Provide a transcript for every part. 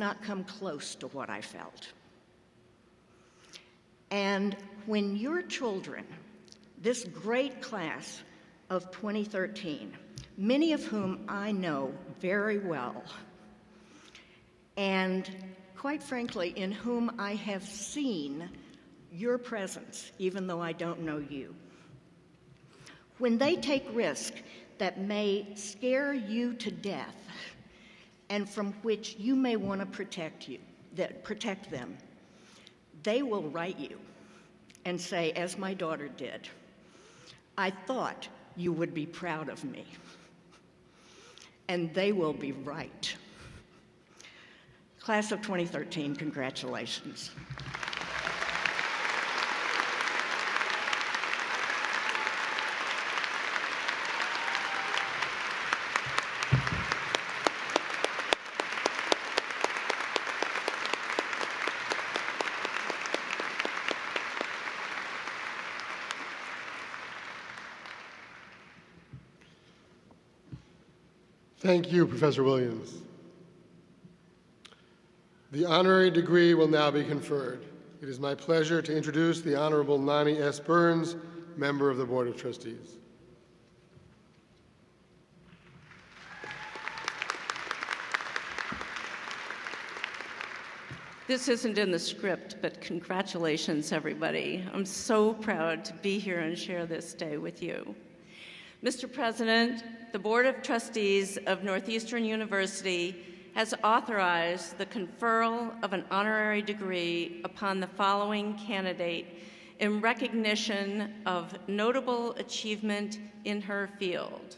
not come close to what I felt. And when your children, this great class of 2013, many of whom I know very well, and quite frankly, in whom I have seen your presence, even though I don't know you, when they take risks that may scare you to death and from which you may want to protect them, they will write you and say, as my daughter did, I thought you would be proud of me. And they will be right. Class of 2013, congratulations. Thank you, Professor Williams. The honorary degree will now be conferred. It is my pleasure to introduce the Honorable Nonnie S. Burns, member of the Board of Trustees. This isn't in the script, but congratulations, everybody. I'm so proud to be here and share this day with you. Mr. President, the Board of Trustees of Northeastern University has authorized the conferral of an honorary degree upon the following candidate in recognition of notable achievement in her field.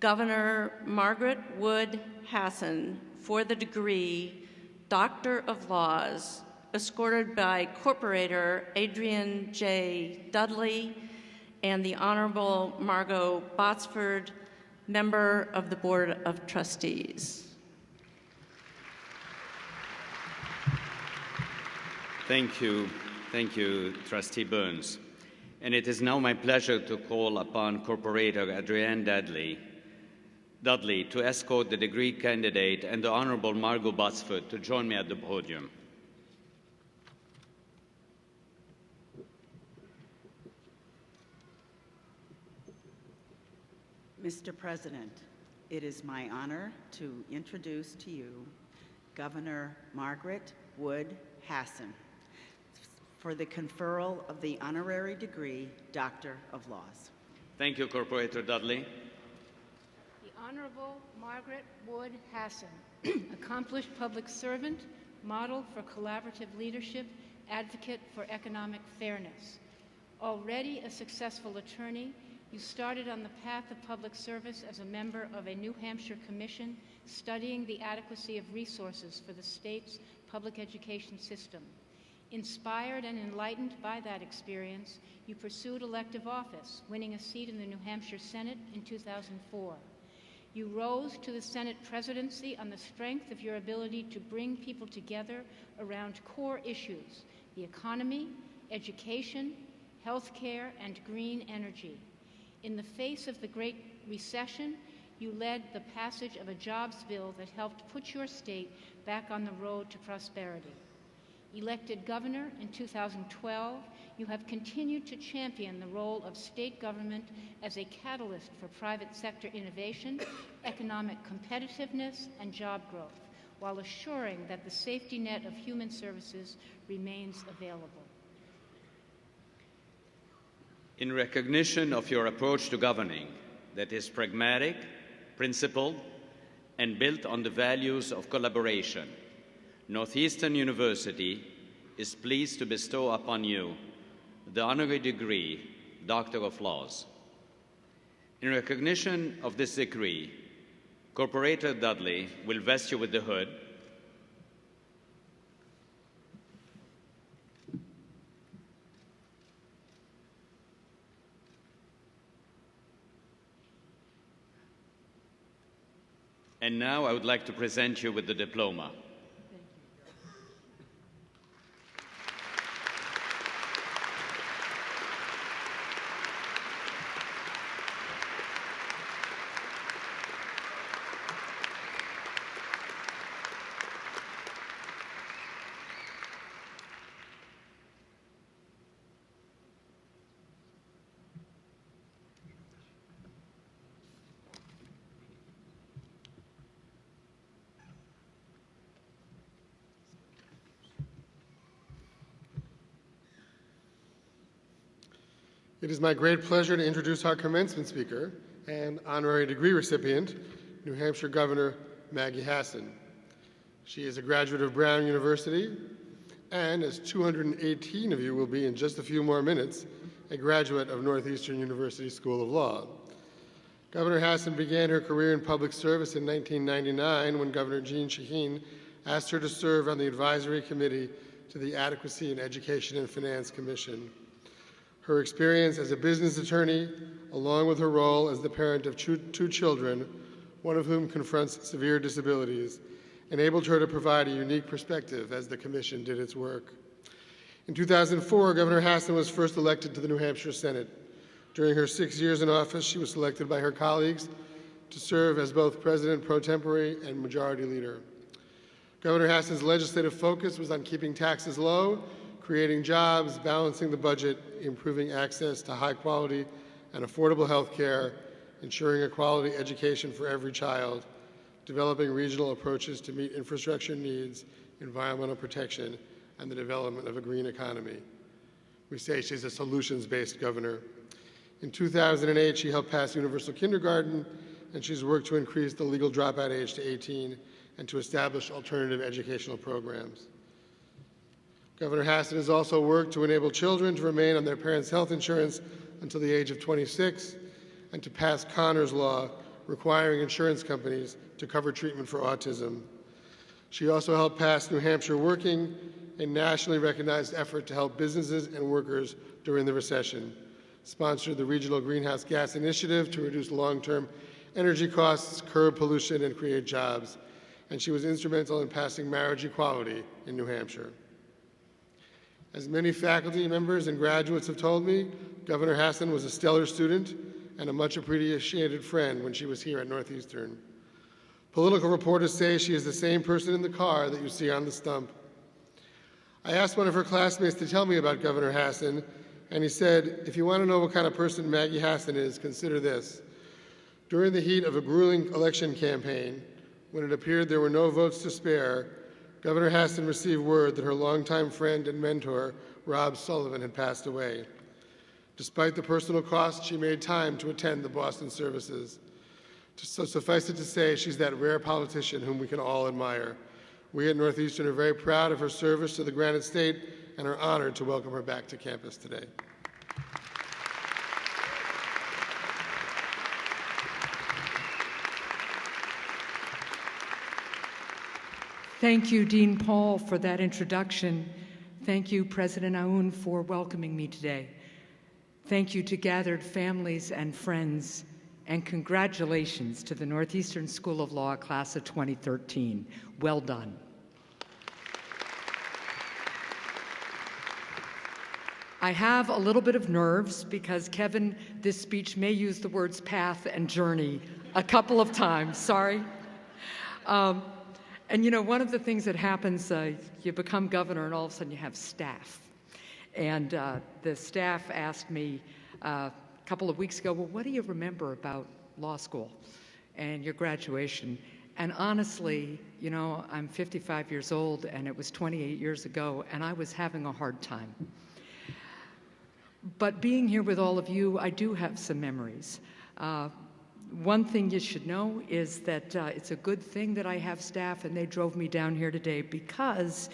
Governor Margaret Wood Hassan for the degree Doctor of Laws, escorted by Corporator Adrian J. Dudley and the Honorable Margot Botsford, member of the Board of Trustees. Thank you, Trustee Burns. And it is now my pleasure to call upon Corporator Adrienne Dudley to escort the degree candidate and the Honorable Margot Botsford to join me at the podium. Mr. President, it is my honor to introduce to you Governor Margaret Wood Hassan for the conferral of the honorary degree Doctor of Laws. Thank you, Corporator Dudley. The Honorable Margaret Wood Hassan, accomplished public servant, model for collaborative leadership, advocate for economic fairness. Already a successful attorney, you started on the path of public service as a member of a New Hampshire commission studying the adequacy of resources for the state's public education system. Inspired and enlightened by that experience, you pursued elective office, winning a seat in the New Hampshire Senate in 2004. You rose to the Senate presidency on the strength of your ability to bring people together around core issues: the economy, education, healthcare, and green energy. In the face of the Great Recession, you led the passage of a jobs bill that helped put your state back on the road to prosperity. Elected governor in 2012, you have continued to champion the role of state government as a catalyst for private sector innovation, economic competitiveness, and job growth, while assuring that the safety net of human services remains available. In recognition of your approach to governing that is pragmatic, principled, and built on the values of collaboration, Northeastern University is pleased to bestow upon you the honorary degree, Doctor of Laws. In recognition of this degree, Corporator Dudley will vest you with the hood, and now I would like to present you with the diploma. It is my great pleasure to introduce our commencement speaker and honorary degree recipient, New Hampshire Governor Maggie Hassan. She is a graduate of Brown University and, as 218 of you will be in just a few more minutes, a graduate of Northeastern University School of Law. Governor Hassan began her career in public service in 1999 when Governor Jeanne Shaheen asked her to serve on the advisory committee to the Adequacy in Education and Finance Commission. Her experience as a business attorney, along with her role as the parent of two children, one of whom confronts severe disabilities, enabled her to provide a unique perspective as the commission did its work. In 2004, Governor Hassan was first elected to the New Hampshire Senate. During her 6 years in office, she was selected by her colleagues to serve as both President pro tempore and Majority Leader. Governor Hassan's legislative focus was on keeping taxes low, creating jobs, balancing the budget, improving access to high-quality and affordable health care, ensuring a quality education for every child, developing regional approaches to meet infrastructure needs, environmental protection, and the development of a green economy. We say she's a solutions-based governor. In 2008, she helped pass universal kindergarten, and she's worked to increase the legal dropout age to 18 and to establish alternative educational programs. Governor Hassan has also worked to enable children to remain on their parents' health insurance until the age of 26 and to pass Connor's Law, requiring insurance companies to cover treatment for autism. She also helped pass New Hampshire Working, a nationally recognized effort to help businesses and workers during the recession, sponsored the Regional Greenhouse Gas Initiative to reduce long-term energy costs, curb pollution, and create jobs, and she was instrumental in passing marriage equality in New Hampshire. As many faculty members and graduates have told me, Governor Hassan was a stellar student and a much appreciated friend when she was here at Northeastern. Political reporters say she is the same person in the car that you see on the stump. I asked one of her classmates to tell me about Governor Hassan, and he said, if you want to know what kind of person Maggie Hassan is, consider this. During the heat of a grueling election campaign, when it appeared there were no votes to spare, Governor Hassan received word that her longtime friend and mentor, Rob Sullivan, had passed away. Despite the personal cost, she made time to attend the Boston services. So suffice it to say, she's that rare politician whom we can all admire. We at Northeastern are very proud of her service to the Granite State and are honored to welcome her back to campus today. Thank you, Dean Paul, for that introduction. Thank you, President Aoun, for welcoming me today. Thank you to gathered families and friends, and congratulations to the Northeastern School of Law class of 2013. Well done. I have a little bit of nerves because, Kevin, this speech may use the words path and journey a couple of times. Sorry. And you know, one of the things that happens, you become governor and all of a sudden you have staff. And the staff asked me a couple of weeks ago, well, what do you remember about law school and your graduation? And honestly, you know, I'm 55 years old and it was 28 years ago and I was having a hard time. But being here with all of you, I do have some memories. One thing you should know is that it's a good thing that I have staff and they drove me down here today because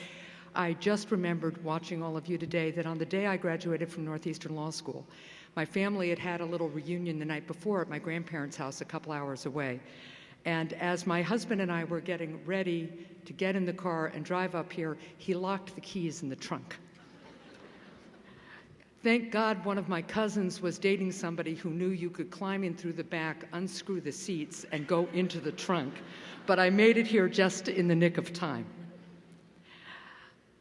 I just remembered watching all of you today that on the day I graduated from Northeastern Law School, my family had had a little reunion the night before at my grandparents' house a couple hours away. And as my husband and I were getting ready to get in the car and drive up here, he locked the keys in the trunk. Thank God one of my cousins was dating somebody who knew you could climb in through the back, unscrew the seats, and go into the trunk. But I made it here just in the nick of time.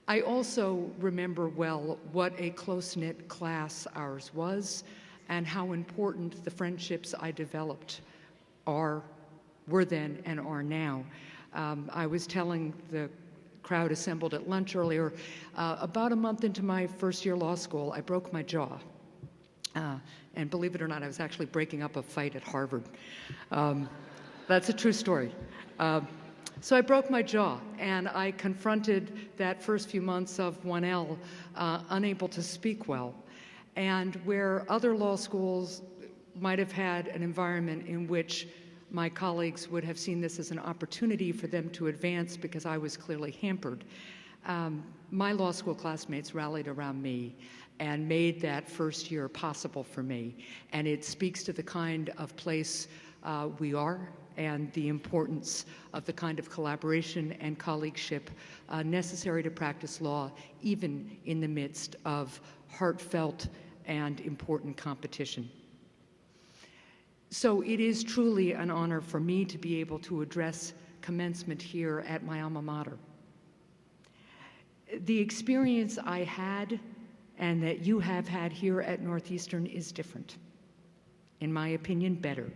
I also remember well what a close-knit class ours was and how important the friendships I developed were then and are now. I was telling the crowd assembled at lunch earlier, about a month into my first year law school, I broke my jaw. And believe it or not, I was actually breaking up a fight at Harvard. That's a true story. So I broke my jaw, and I confronted that first few months of 1L, unable to speak well. And where other law schools might have had an environment in which my colleagues would have seen this as an opportunity for them to advance because I was clearly hampered, my law school classmates rallied around me and made that first year possible for me. And it speaks to the kind of place we are and the importance of the kind of collaboration and colleagueship necessary to practice law, even in the midst of heartfelt and important competition. So it is truly an honor for me to be able to address commencement here at my alma mater. The experience I had and that you have had here at Northeastern is different, in my opinion, better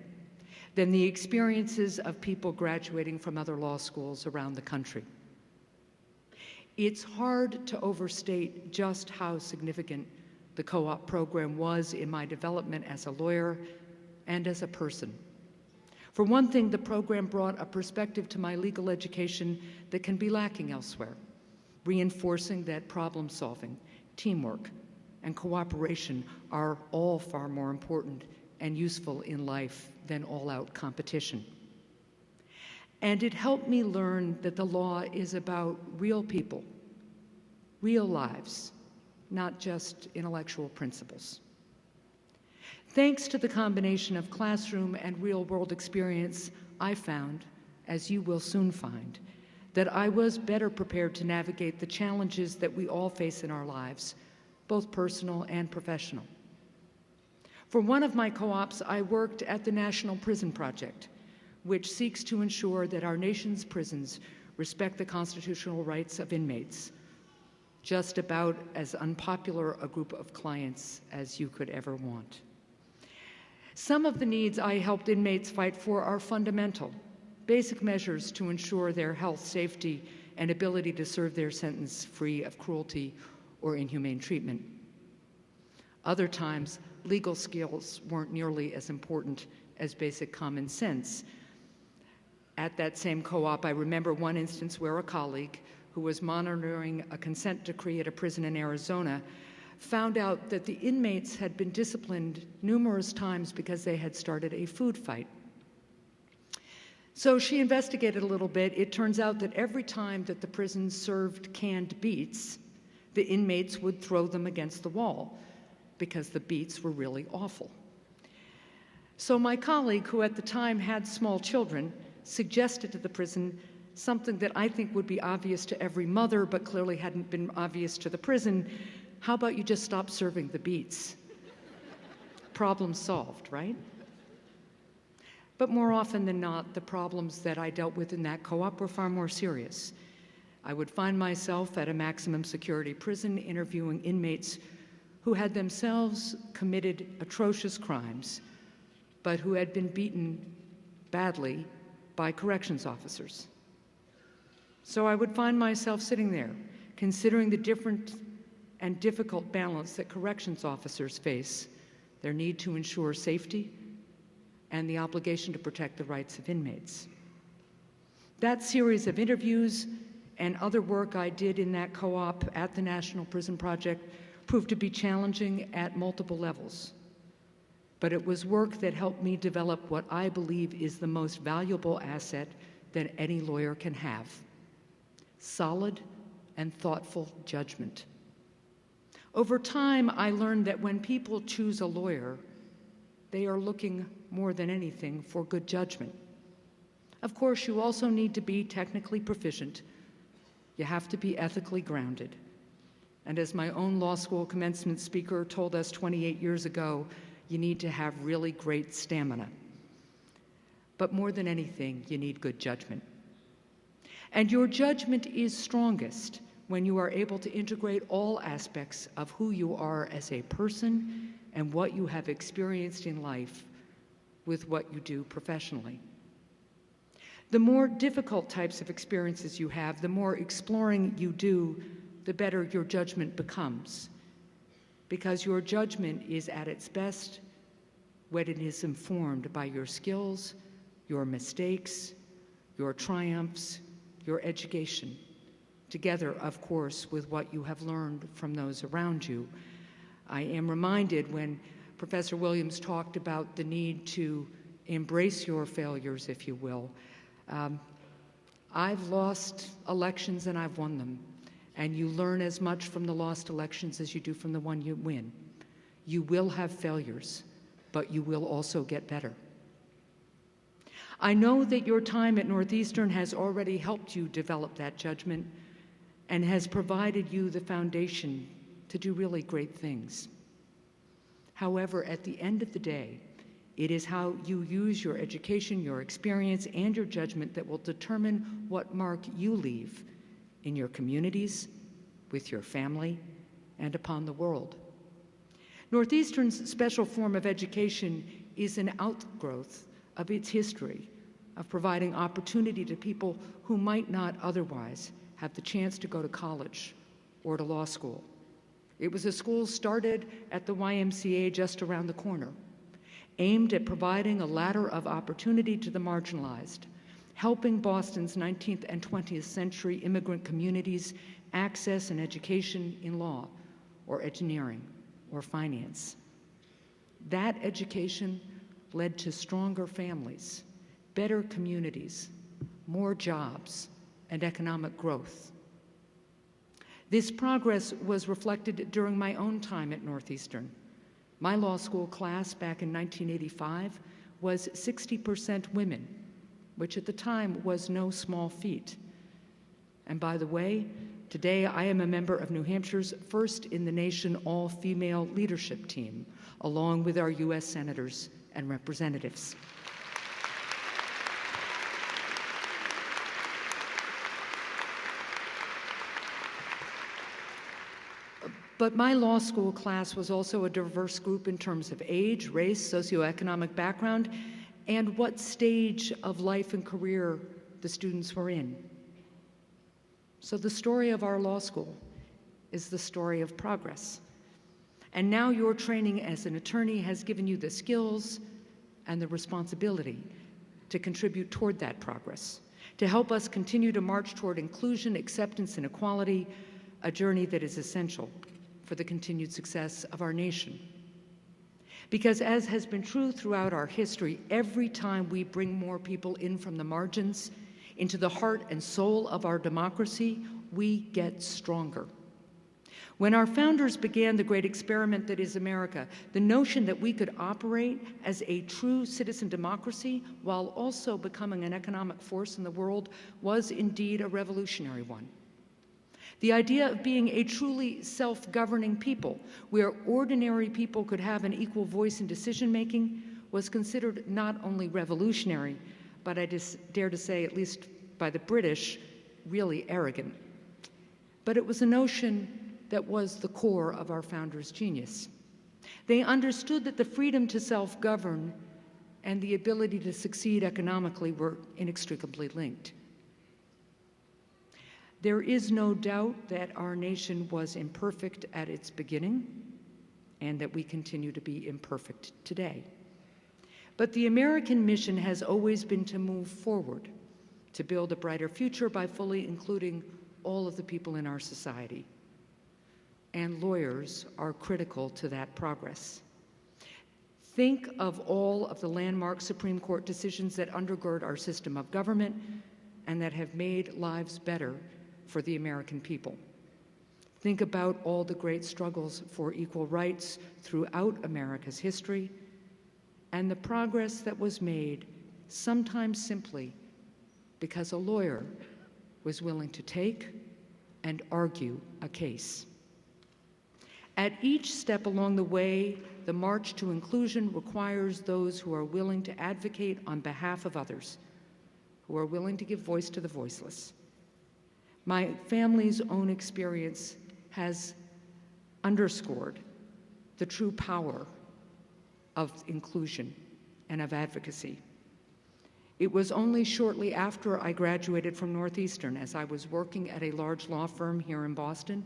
than the experiences of people graduating from other law schools around the country. It's hard to overstate just how significant the co-op program was in my development as a lawyer and as a person. For one thing, the program brought a perspective to my legal education that can be lacking elsewhere, reinforcing that problem solving, teamwork, and cooperation are all far more important and useful in life than all-out competition. And it helped me learn that the law is about real people, real lives, not just intellectual principles. Thanks to the combination of classroom and real-world experience, I found, as you will soon find, that I was better prepared to navigate the challenges that we all face in our lives, both personal and professional. For one of my co-ops, I worked at the National Prison Project, which seeks to ensure that our nation's prisons respect the constitutional rights of inmates, just about as unpopular a group of clients as you could ever want. Some of the needs I helped inmates fight for are fundamental, basic measures to ensure their health, safety, and ability to serve their sentence free of cruelty or inhumane treatment. Other times, legal skills weren't nearly as important as basic common sense. At that same co-op, I remember one instance where a colleague who was monitoring a consent decree at a prison in Arizona found out that the inmates had been disciplined numerous times because they had started a food fight. So she investigated a little bit. It turns out that every time that the prison served canned beets, the inmates would throw them against the wall because the beets were really awful. So my colleague, who at the time had small children, suggested to the prison something that I think would be obvious to every mother, but clearly hadn't been obvious to the prison. How about you just stop serving the beets? Problem solved, right? But more often than not, the problems that I dealt with in that co-op were far more serious. I would find myself at a maximum security prison interviewing inmates who had themselves committed atrocious crimes, but who had been beaten badly by corrections officers. So I would find myself sitting there, considering the different and difficult balance that corrections officers face, their need to ensure safety, and the obligation to protect the rights of inmates. That series of interviews and other work I did in that co-op at the National Prison Project proved to be challenging at multiple levels. But it was work that helped me develop what I believe is the most valuable asset that any lawyer can have: solid and thoughtful judgment. Over time, I learned that when people choose a lawyer, they are looking more than anything for good judgment. Of course, you also need to be technically proficient. You have to be ethically grounded. And as my own law school commencement speaker told us 28 years ago, you need to have really great stamina. But more than anything, you need good judgment. And your judgment is strongest when you are able to integrate all aspects of who you are as a person and what you have experienced in life with what you do professionally. The more difficult types of experiences you have, the more exploring you do, the better your judgment becomes. Because your judgment is at its best when it is informed by your skills, your mistakes, your triumphs, your education, together, of course, with what you have learned from those around you. I am reminded when Professor Williams talked about the need to embrace your failures, if you will. I've lost elections and I've won them. And you learn as much from the lost elections as you do from the one you win. You will have failures, but you will also get better. I know that your time at Northeastern has already helped you develop that judgment and has provided you the foundation to do really great things. However, at the end of the day, it is how you use your education, your experience, and your judgment that will determine what mark you leave in your communities, with your family, and upon the world. Northeastern's special form of education is an outgrowth of its history of providing opportunity to people who might not otherwise have the chance to go to college or to law school. It was a school started at the YMCA just around the corner, aimed at providing a ladder of opportunity to the marginalized, helping Boston's 19th and 20th century immigrant communities access an education in law or engineering or finance. That education led to stronger families, better communities, more jobs, and economic growth. This progress was reflected during my own time at Northeastern. My law school class back in 1985 was 60% women, which at the time was no small feat. And by the way, today I am a member of New Hampshire's first in the nation all-female leadership team, along with our U.S. senators and representatives. But my law school class was also a diverse group in terms of age, race, socioeconomic background, and what stage of life and career the students were in. So the story of our law school is the story of progress. And now your training as an attorney has given you the skills and the responsibility to contribute toward that progress, to help us continue to march toward inclusion, acceptance, and equality, a journey that is essential for the continued success of our nation. Because as has been true throughout our history, every time we bring more people in from the margins into the heart and soul of our democracy, we get stronger. When our founders began the great experiment that is America, the notion that we could operate as a true citizen democracy while also becoming an economic force in the world was indeed a revolutionary one. The idea of being a truly self-governing people, where ordinary people could have an equal voice in decision-making, was considered not only revolutionary, but I dare to say, at least by the British, really arrogant. But it was a notion that was the core of our founders' genius. They understood that the freedom to self-govern and the ability to succeed economically were inextricably linked. There is no doubt that our nation was imperfect at its beginning and that we continue to be imperfect today. But the American mission has always been to move forward, to build a brighter future by fully including all of the people in our society. And lawyers are critical to that progress. Think of all of the landmark Supreme Court decisions that undergird our system of government and that have made lives better for the American people. Think about all the great struggles for equal rights throughout America's history and the progress that was made, sometimes simply because a lawyer was willing to take and argue a case. At each step along the way, the march to inclusion requires those who are willing to advocate on behalf of others, who are willing to give voice to the voiceless. My family's own experience has underscored the true power of inclusion and of advocacy. It was only shortly after I graduated from Northeastern, as I was working at a large law firm here in Boston,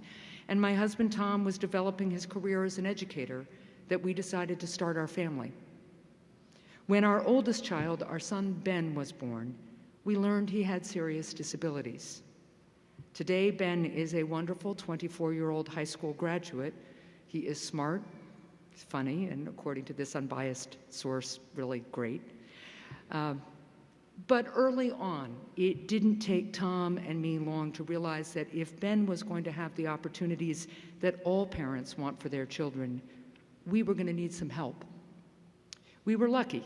and my husband Tom was developing his career as an educator, that we decided to start our family. When our oldest child, our son Ben, was born, we learned he had serious disabilities. Today, Ben is a wonderful 24-year-old high school graduate He is smart, funny, and according to this unbiased source, really great. But early on, it didn't take Tom and me long to realize that if Ben was going to have the opportunities that all parents want for their children, we were going to need some help. We were lucky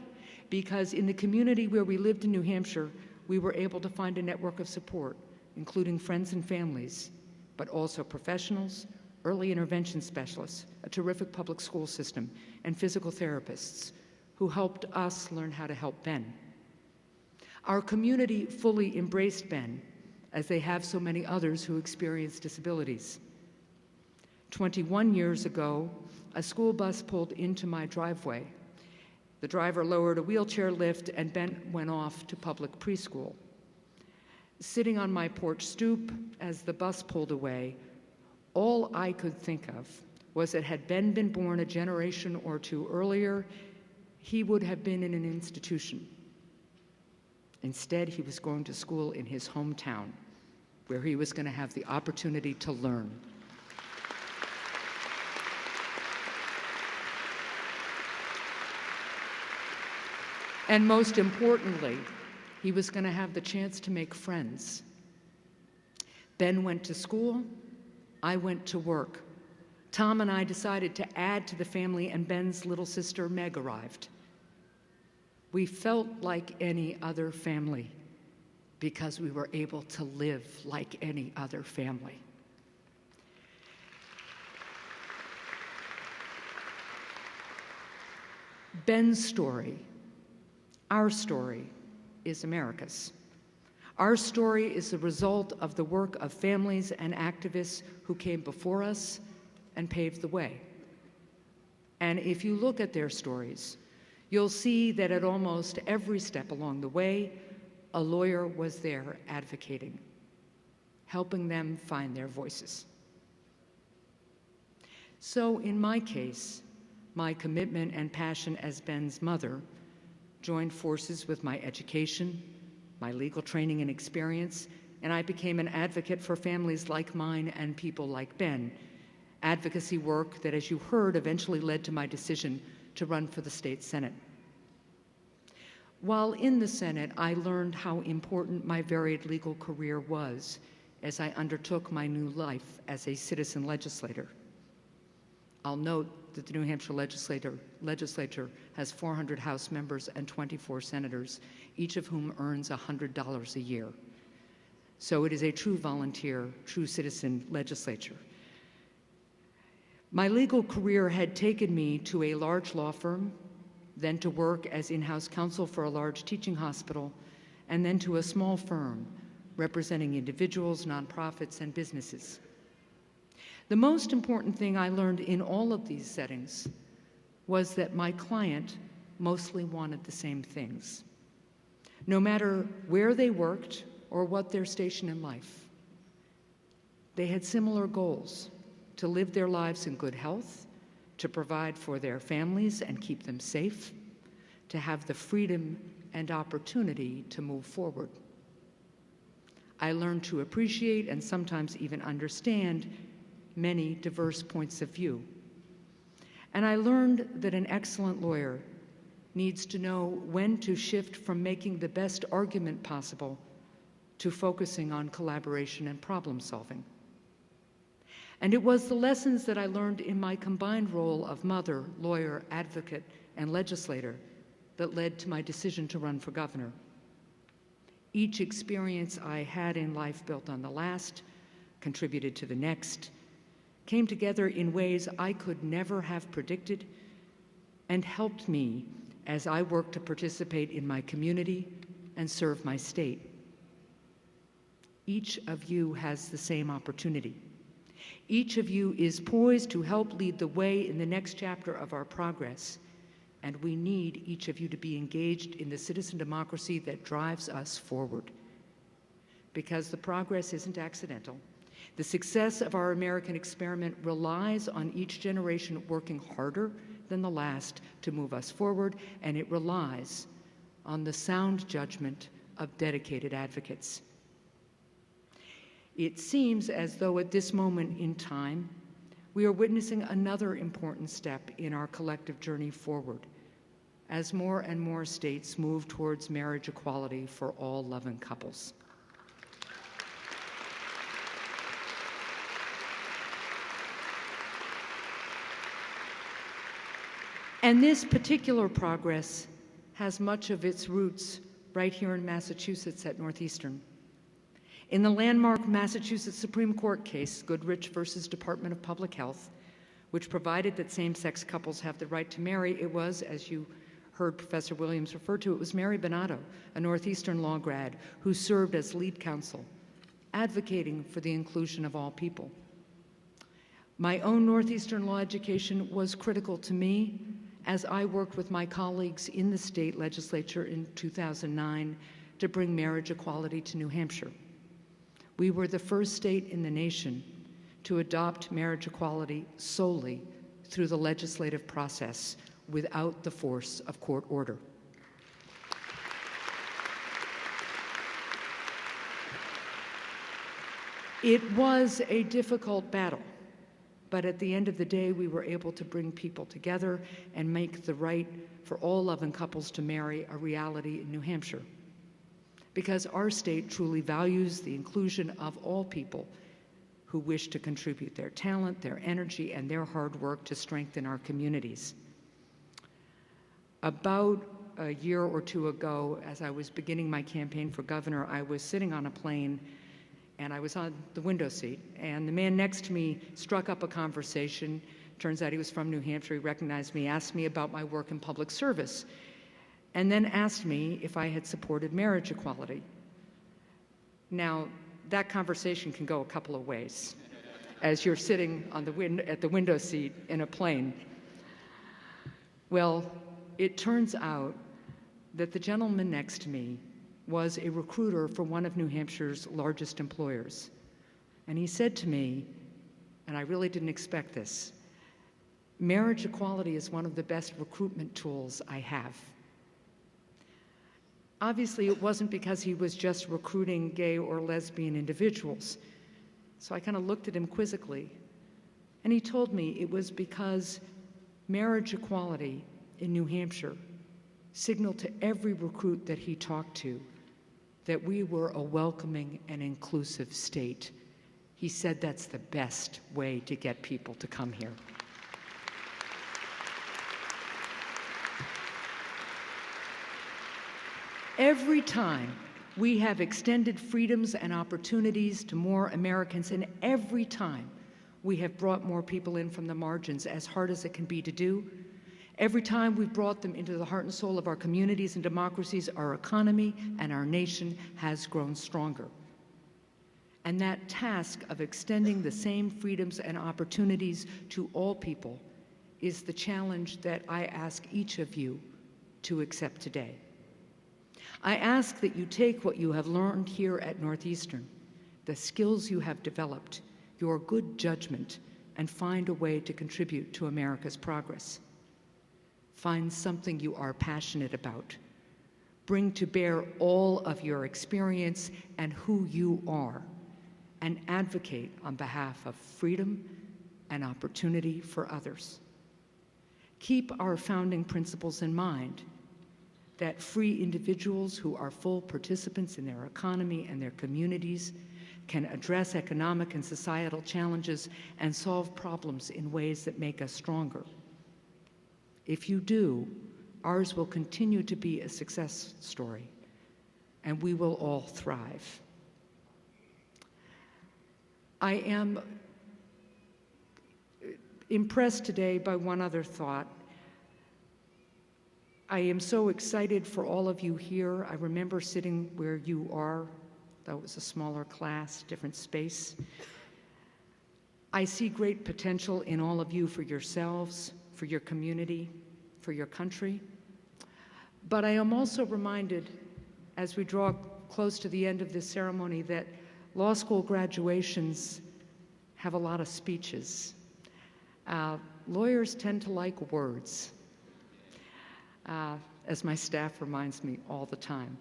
because in the community where we lived in New Hampshire, we were able to find a network of support, including friends and families, but also professionals, early intervention specialists, a terrific public school system, and physical therapists who helped us learn how to help Ben. Our community fully embraced Ben, as they have so many others who experience disabilities. 21 years ago, a school bus pulled into my driveway. The driver lowered a wheelchair lift and Ben went off to public preschool. Sitting on my porch stoop as the bus pulled away, all I could think of was that had Ben been born a generation or two earlier, he would have been in an institution. Instead, he was going to school in his hometown, where he was going to have the opportunity to learn. And most importantly, he was going to have the chance to make friends. Ben went to school, I went to work. Tom and I decided to add to the family, and Ben's little sister, Meg, arrived. We felt like any other family because we were able to live like any other family. Ben's story, our story, is America's. Our story is the result of the work of families and activists who came before us and paved the way. And if you look at their stories, you'll see that at almost every step along the way, a lawyer was there advocating, helping them find their voices. So in my case, my commitment and passion as Ben's mother joined forces with my education, my legal training and experience, and I became an advocate for families like mine and people like Ben, advocacy work that, as you heard, eventually led to my decision to run for the state Senate. While in the Senate, I learned how important my varied legal career was as I undertook my new life as a citizen legislator. I'll note that the New Hampshire legislature has 400 House members and 24 senators, each of whom earns $100 a year. So it is a true volunteer, true citizen legislature. My legal career had taken me to a large law firm, then to work as in-house counsel for a large teaching hospital, and then to a small firm representing individuals, nonprofits, and businesses. The most important thing I learned in all of these settings was that my client mostly wanted the same things, no matter where they worked or what their station in life. They had similar goals: to live their lives in good health, to provide for their families and keep them safe, to have the freedom and opportunity to move forward. I learned to appreciate and sometimes even understand many diverse points of view. And I learned that an excellent lawyer needs to know when to shift from making the best argument possible to focusing on collaboration and problem solving. And it was the lessons that I learned in my combined role of mother, lawyer, advocate, and legislator that led to my decision to run for governor. Each experience I had in life built on the last, contributed to the next, came together in ways I could never have predicted, and helped me as I worked to participate in my community and serve my state. Each of you has the same opportunity. Each of you is poised to help lead the way in the next chapter of our progress, and we need each of you to be engaged in the citizen democracy that drives us forward. Because the progress isn't accidental. The success of our American experiment relies on each generation working harder than the last to move us forward, and it relies on the sound judgment of dedicated advocates. It seems as though at this moment in time, we are witnessing another important step in our collective journey forward as more and more states move towards marriage equality for all loving couples. And this particular progress has much of its roots right here in Massachusetts at Northeastern. In the landmark Massachusetts Supreme Court case, Goodrich versus Department of Public Health, which provided that same-sex couples have the right to marry, it was, as you heard Professor Williams refer to, it was Mary Bonato, a Northeastern law grad, who served as lead counsel, advocating for the inclusion of all people. My own Northeastern law education was critical to me as I worked with my colleagues in the state legislature in 2009 to bring marriage equality to New Hampshire. We were the first state in the nation to adopt marriage equality solely through the legislative process without the force of court order. It was a difficult battle, but at the end of the day, we were able to bring people together and make the right for all loving couples to marry a reality in New Hampshire. Because our state truly values the inclusion of all people who wish to contribute their talent, their energy, and their hard work to strengthen our communities. About a year or two ago, as I was beginning my campaign for governor, I was sitting on a plane and I was on the window seat, and the man next to me struck up a conversation. Turns out he was from New Hampshire. He recognized me, asked me about my work in public service, and then asked me if I had supported marriage equality. Now, that conversation can go a couple of ways as you're sitting on at the window seat in a plane. Well, it turns out that the gentleman next to me was a recruiter for one of New Hampshire's largest employers. And he said to me, and I really didn't expect this, marriage equality is one of the best recruitment tools I have. Obviously, it wasn't because he was just recruiting gay or lesbian individuals. So I kind of looked at him quizzically, and he told me it was because marriage equality in New Hampshire signaled to every recruit that he talked to that we were a welcoming and inclusive state. He said that's the best way to get people to come here. Every time we have extended freedoms and opportunities to more Americans, and every time we have brought more people in from the margins, as hard as it can be to do, every time we've brought them into the heart and soul of our communities and democracies, our economy and our nation has grown stronger. And that task of extending the same freedoms and opportunities to all people is the challenge that I ask each of you to accept today. I ask that you take what you have learned here at Northeastern, the skills you have developed, your good judgment, and find a way to contribute to America's progress. Find something you are passionate about. Bring to bear all of your experience and who you are, and advocate on behalf of freedom and opportunity for others. Keep our founding principles in mind, that free individuals who are full participants in their economy and their communities can address economic and societal challenges and solve problems in ways that make us stronger. If you do, ours will continue to be a success story, and we will all thrive. I am impressed today by one other thought. I am so excited for all of you here. I remember sitting where you are, though it was a smaller class, different space. I see great potential in all of you for yourselves, for your community, for your country. But I am also reminded, as we draw close to the end of this ceremony, that law school graduations have a lot of speeches. Lawyers tend to like words, as my staff reminds me all the time.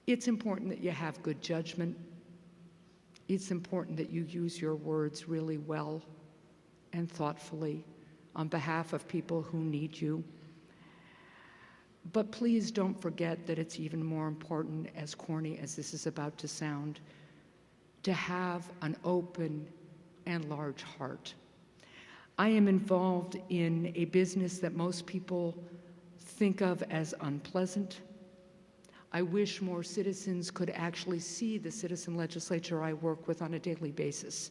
It's important that you have good judgment. it's important that you use your words really well and thoughtfully on behalf of people who need you. But please don't forget that it's even more important, as corny as this is about to sound, to have an open and large heart. I am involved in a business that most people think of as unpleasant. I wish more citizens could actually see the citizen legislature I work with on a daily basis,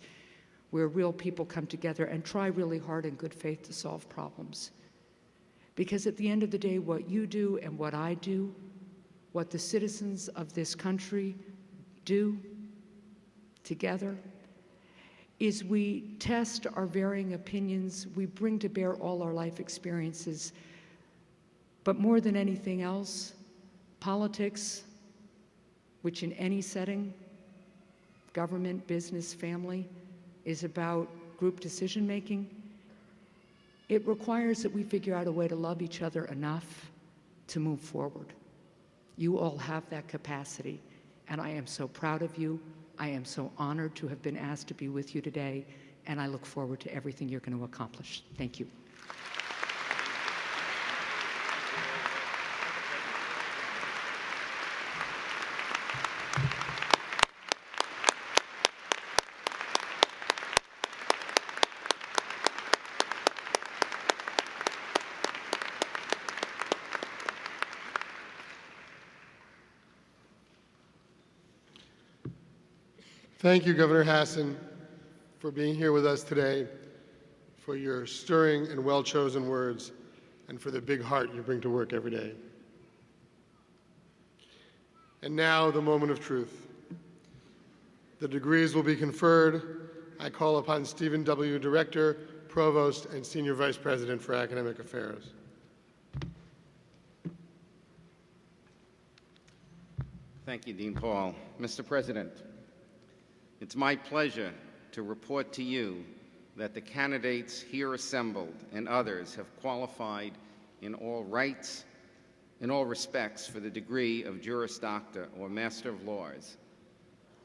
where real people come together and try really hard in good faith to solve problems. Because at the end of the day, what you do and what I do, what the citizens of this country do together, is we test our varying opinions, we bring to bear all our life experiences, but more than anything else, politics, which in any setting, government, business, family, is about group decision-making. It requires that we figure out a way to love each other enough to move forward. You all have that capacity, and I am so proud of you. I am so honored to have been asked to be with you today, and I look forward to everything you're going to accomplish. Thank you. Thank you, Governor Hassan, for being here with us today, for your stirring and well-chosen words, and for the big heart you bring to work every day. And now, the moment of truth. The degrees will be conferred. I call upon Stephen W., Director, Provost, and Senior Vice President for Academic Affairs. Thank you, Dean Paul. Mr. President, it's my pleasure to report to you that the candidates here assembled and others have qualified in all respects for the degree of Juris Doctor or Master of Laws.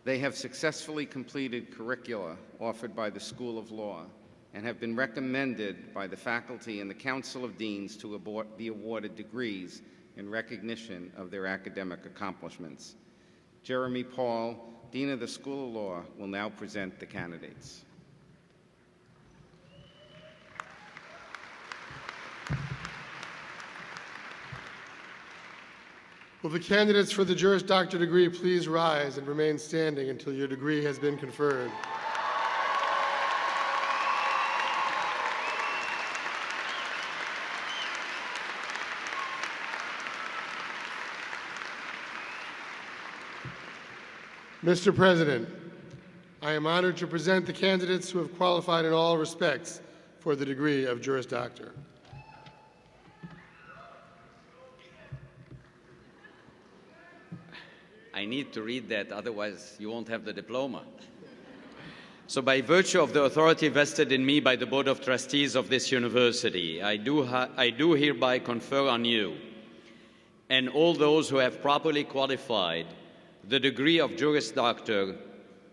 They have successfully completed curricula offered by the School of Law and have been recommended by the faculty and the Council of Deans to be awarded degrees in recognition of their academic accomplishments. Jeremy Paul, Dean of the School of Law, will now present the candidates. Will the candidates for the Juris Doctor degree please rise and remain standing until your degree has been conferred? Mr. President, I am honored to present the candidates who have qualified in all respects for the degree of Juris Doctor. I need to read that, otherwise you won't have the diploma. So by virtue of the authority vested in me by the Board of Trustees of this university, I do hereby confer on you and all those who have properly qualified the degree of Juris Doctor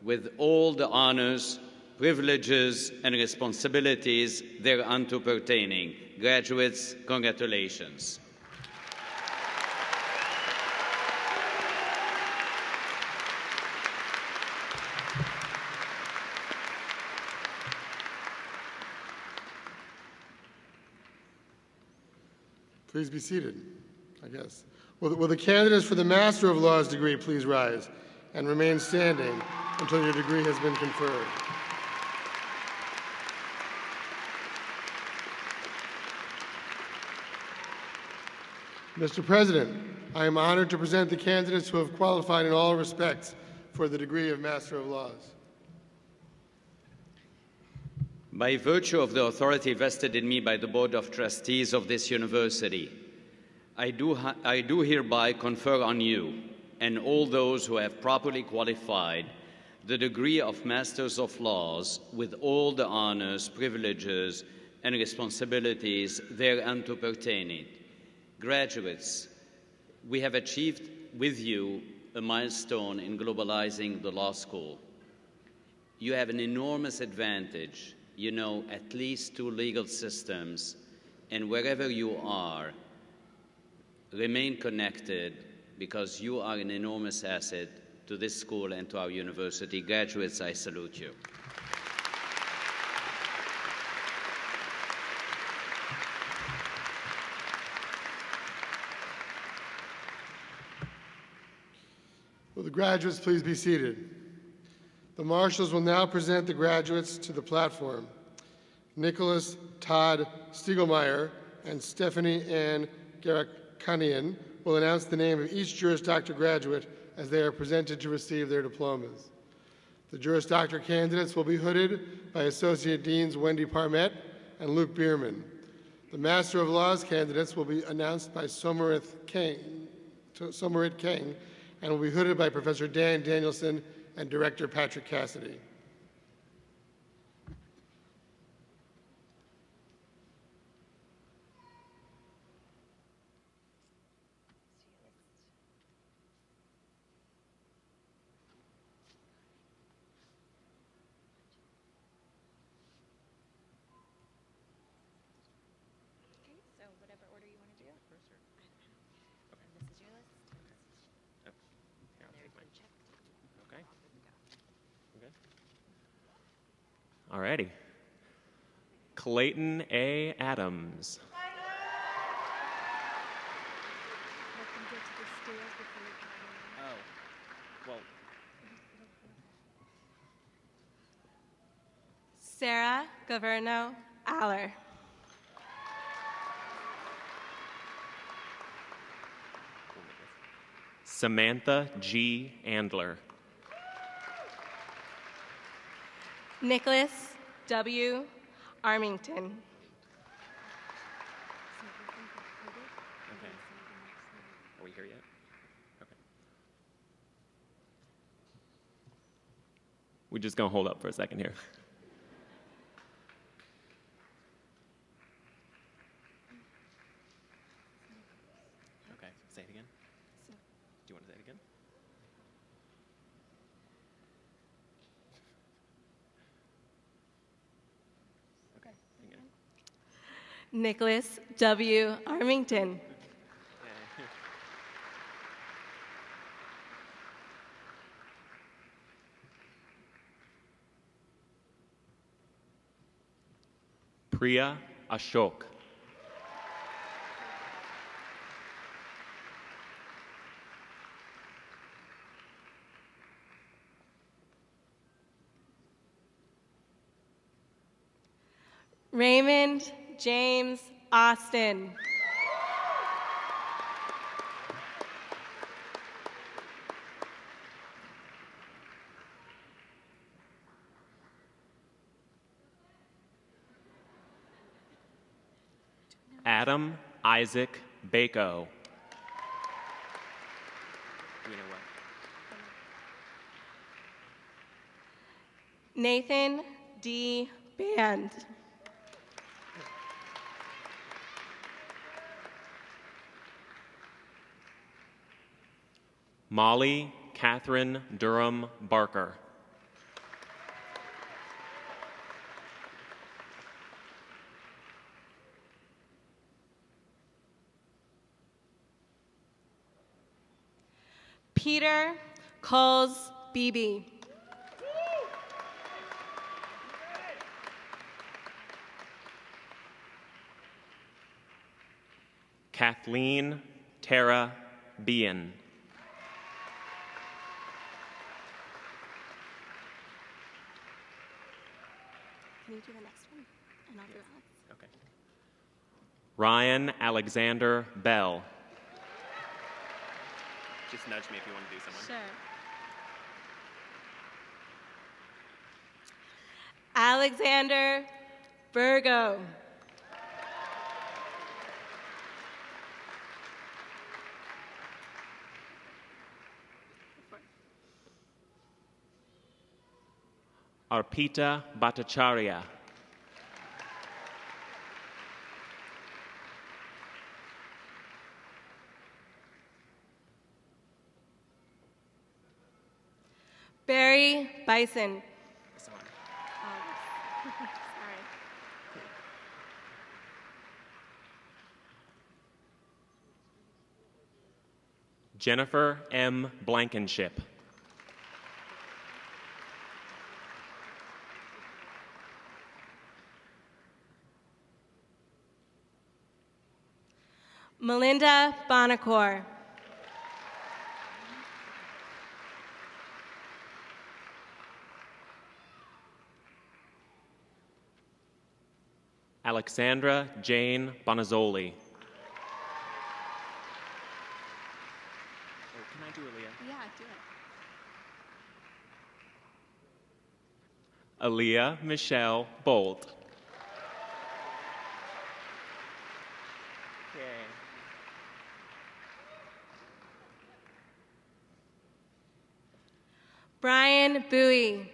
with all the honors, privileges, and responsibilities thereunto pertaining. Graduates, congratulations. Please be seated, I guess. Will the candidates for the Master of Laws degree please rise and remain standing until your degree has been conferred? Mr. President, I am honored to present the candidates who have qualified in all respects for the degree of Master of Laws. By virtue of the authority vested in me by the Board of Trustees of this university, I do hereby confer on you and all those who have properly qualified the degree of Masters of Laws with all the honors, privileges, and responsibilities thereunto pertaining. Graduates, we have achieved with you a milestone in globalizing the law school. you have an enormous advantage. You know at least 2 legal systems, and wherever you are, remain connected because you are an enormous asset to this school and to our university. Graduates, I salute you. Will the graduates please be seated? The marshals will now present the graduates to the platform. Nicholas Todd Stiegelmeyer and Stephanie Ann Garakanian will announce the name of each Juris Doctor graduate as they are presented to receive their diplomas. The Juris Doctor candidates will be hooded by Associate Deans Wendy Parmet and Luke Bierman. The Master of Laws candidates will be announced by Somarit King, and will be hooded by Professor Dan Danielson and Director Patrick Cassidy. Alrighty. Clayton A. Adams. Sarah Governo Aller. Samantha G. Andler. Nicholas W. Armington. Okay. Are we here yet? Okay. We're just going to hold up for a second here. Okay, say it again. Do you want to say it again? Nicholas W. Armington. Priya Ashok. Raymond James Austin. Adam Isaac Bako. Nathan D. Band. Molly Catherine Durham Barker. Peter Coles Beebe. Kathleen Tara Bean. Can you do the next one? And I'll do that. Okay. Ryan Alexander Bell. Just nudge me if you want to do someone. Sure. Alexander Virgo. Arpita Bhattacharya. Barry Bison. Sorry. Jennifer M. Blankenship. Melinda Bonacor. Alexandra Jane Bonazzoli. Oh, can I do Aaliyah? Yeah, do it. Aaliyah Michelle Bolt. Yay. Brian Bowie.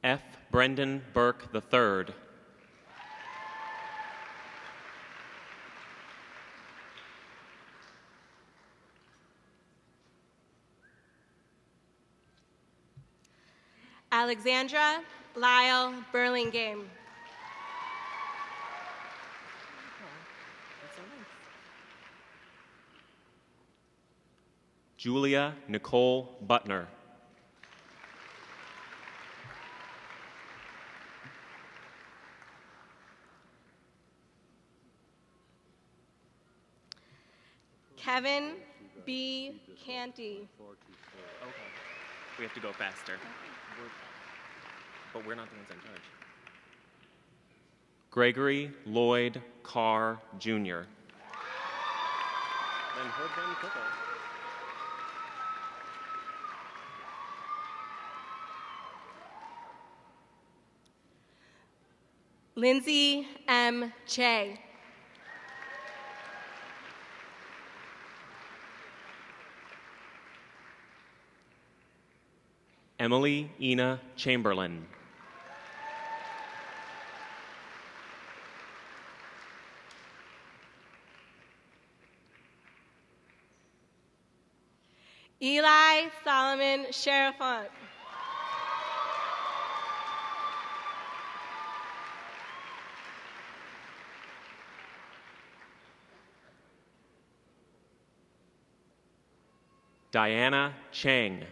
F. Brendan Burke III. Alexandra Lyle Burlingame. Julia Nicole Butner. Kevin B. Canty. Okay. We have to go faster. But we're not the ones in charge. Gregory Lloyd Carr, Jr. Then hold them quicker. Lindsay M. Che. Emily Ina Chamberlain. Eli Solomon Sherifant. Diana Chang. Look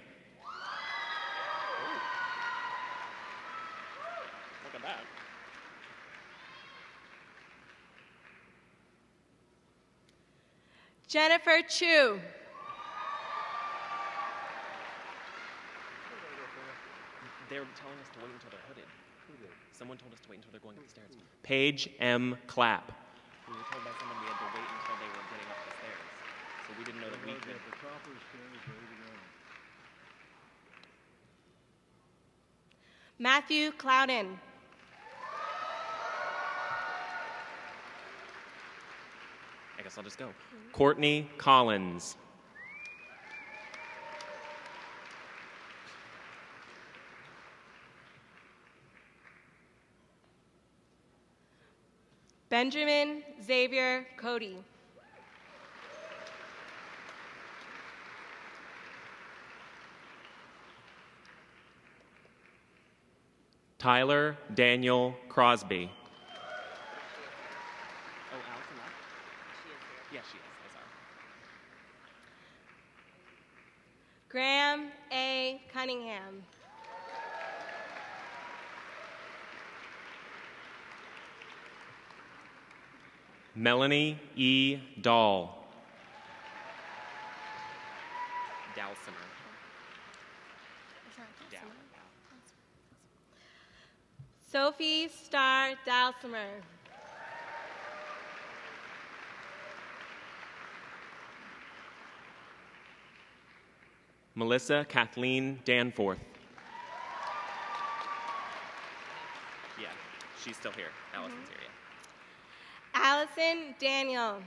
at that. Jennifer Chu. They were telling us to wait until they're hooded. Someone told us to wait until they're going up the stairs. Paige M. Clapp. We were told by someone we had to wait until they were getting up the stairs. So we didn't know that we could. The top of the stairs, ready to go. Matthew Clouden. I guess I'll just go. Courtney Collins. Benjamin Xavier Cody. Tyler Daniel Crosby. Oh, Allison left? She is here. Yeah, she is. I saw her. Graham A. Cunningham. Melanie E. Dahl. Dalsimer. Dow. Sophie Starr Dalsimer. Melissa Kathleen Danforth. Yeah, she's still here. Allison's here, yeah. Allison Daniel.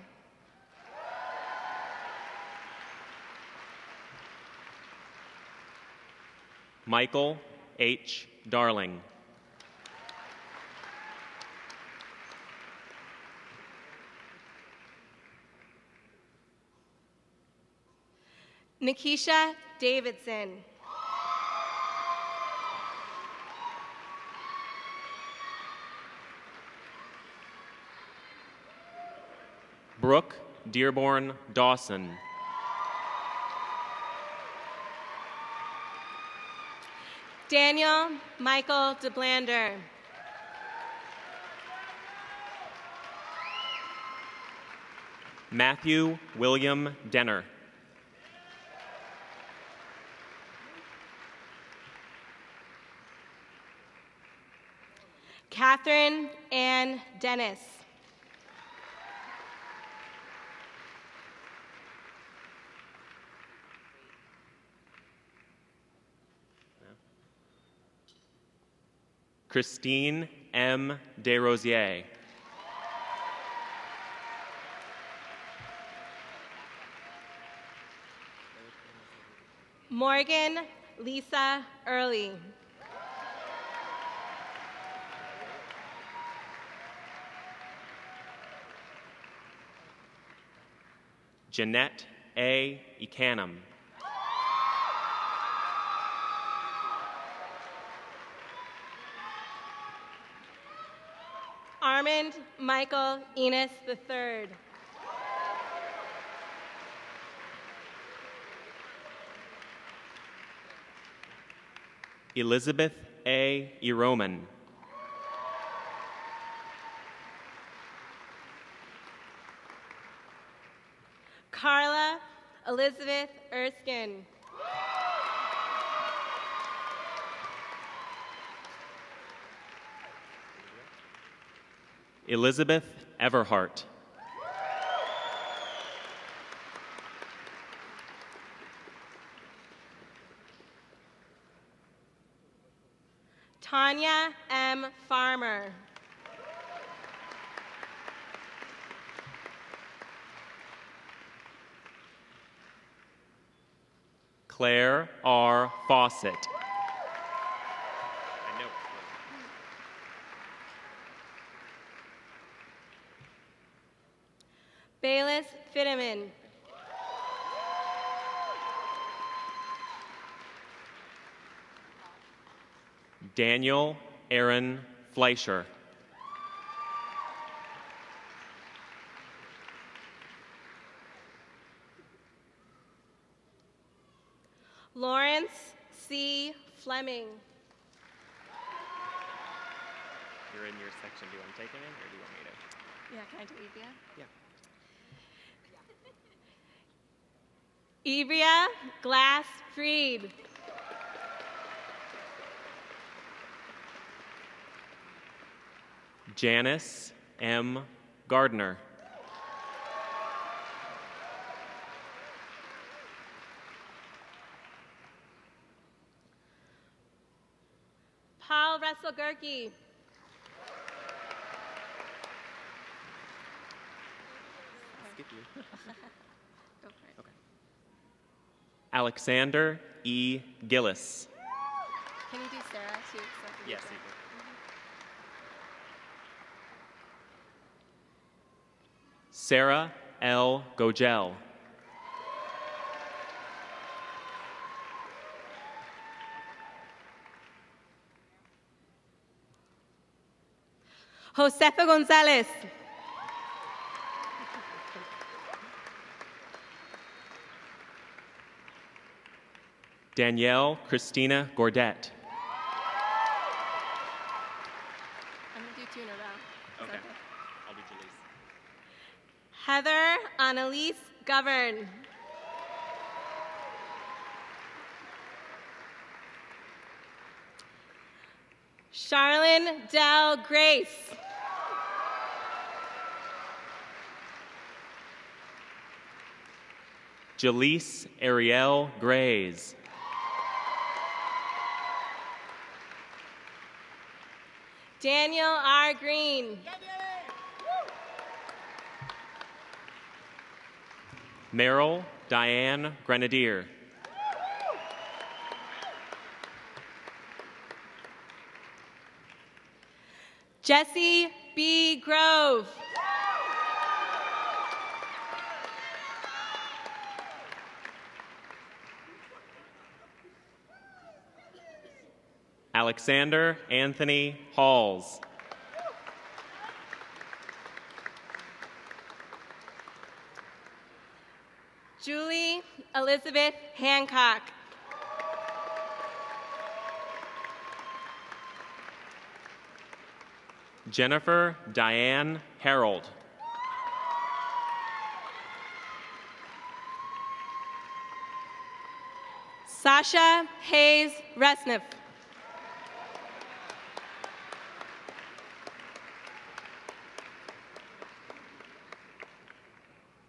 Michael H. Darling. Nikisha Davidson. Brooke Dearborn Dawson. Daniel Michael DeBlander. Matthew William Denner. Catherine Ann Dennis. Christine M. Desrosiers. Morgan Lisa Early. Jeanette A. Ecanum. Armand Michael Enos III. Elizabeth A. Eroman. Carla Elizabeth Erskine. Elizabeth Everhart. Tanya M. Farmer. Claire R. Fawcett. I know. Bayless Fitteman. Daniel Aaron Fleischer. Lawrence C. Fleming. You're in your section. Do you want to take it in, or do you want me to? Yeah, can I take Evia? Yeah. Ivria Glass Freed. Janice M. Gardner. Paul Russell Gerke. Skip you. Go for it. Okay. Alexander E. Gillis. Can you do Sarah too? Yes, you can. Sarah L. Gogel. Josefa Gonzalez. Danielle Christina Gordet. I'm going to do two in a row. Okay. I'll do Jalise. Heather Annalise Govern. Charlene Del Grace. Jalise Ariel Grays. Daniel R. Green. Meryl Diane Grenadier. Jesse B. Grove. Alexander Anthony Halls. Julie Elizabeth Hancock. Jennifer Diane Harold. Sasha Hayes Resniff.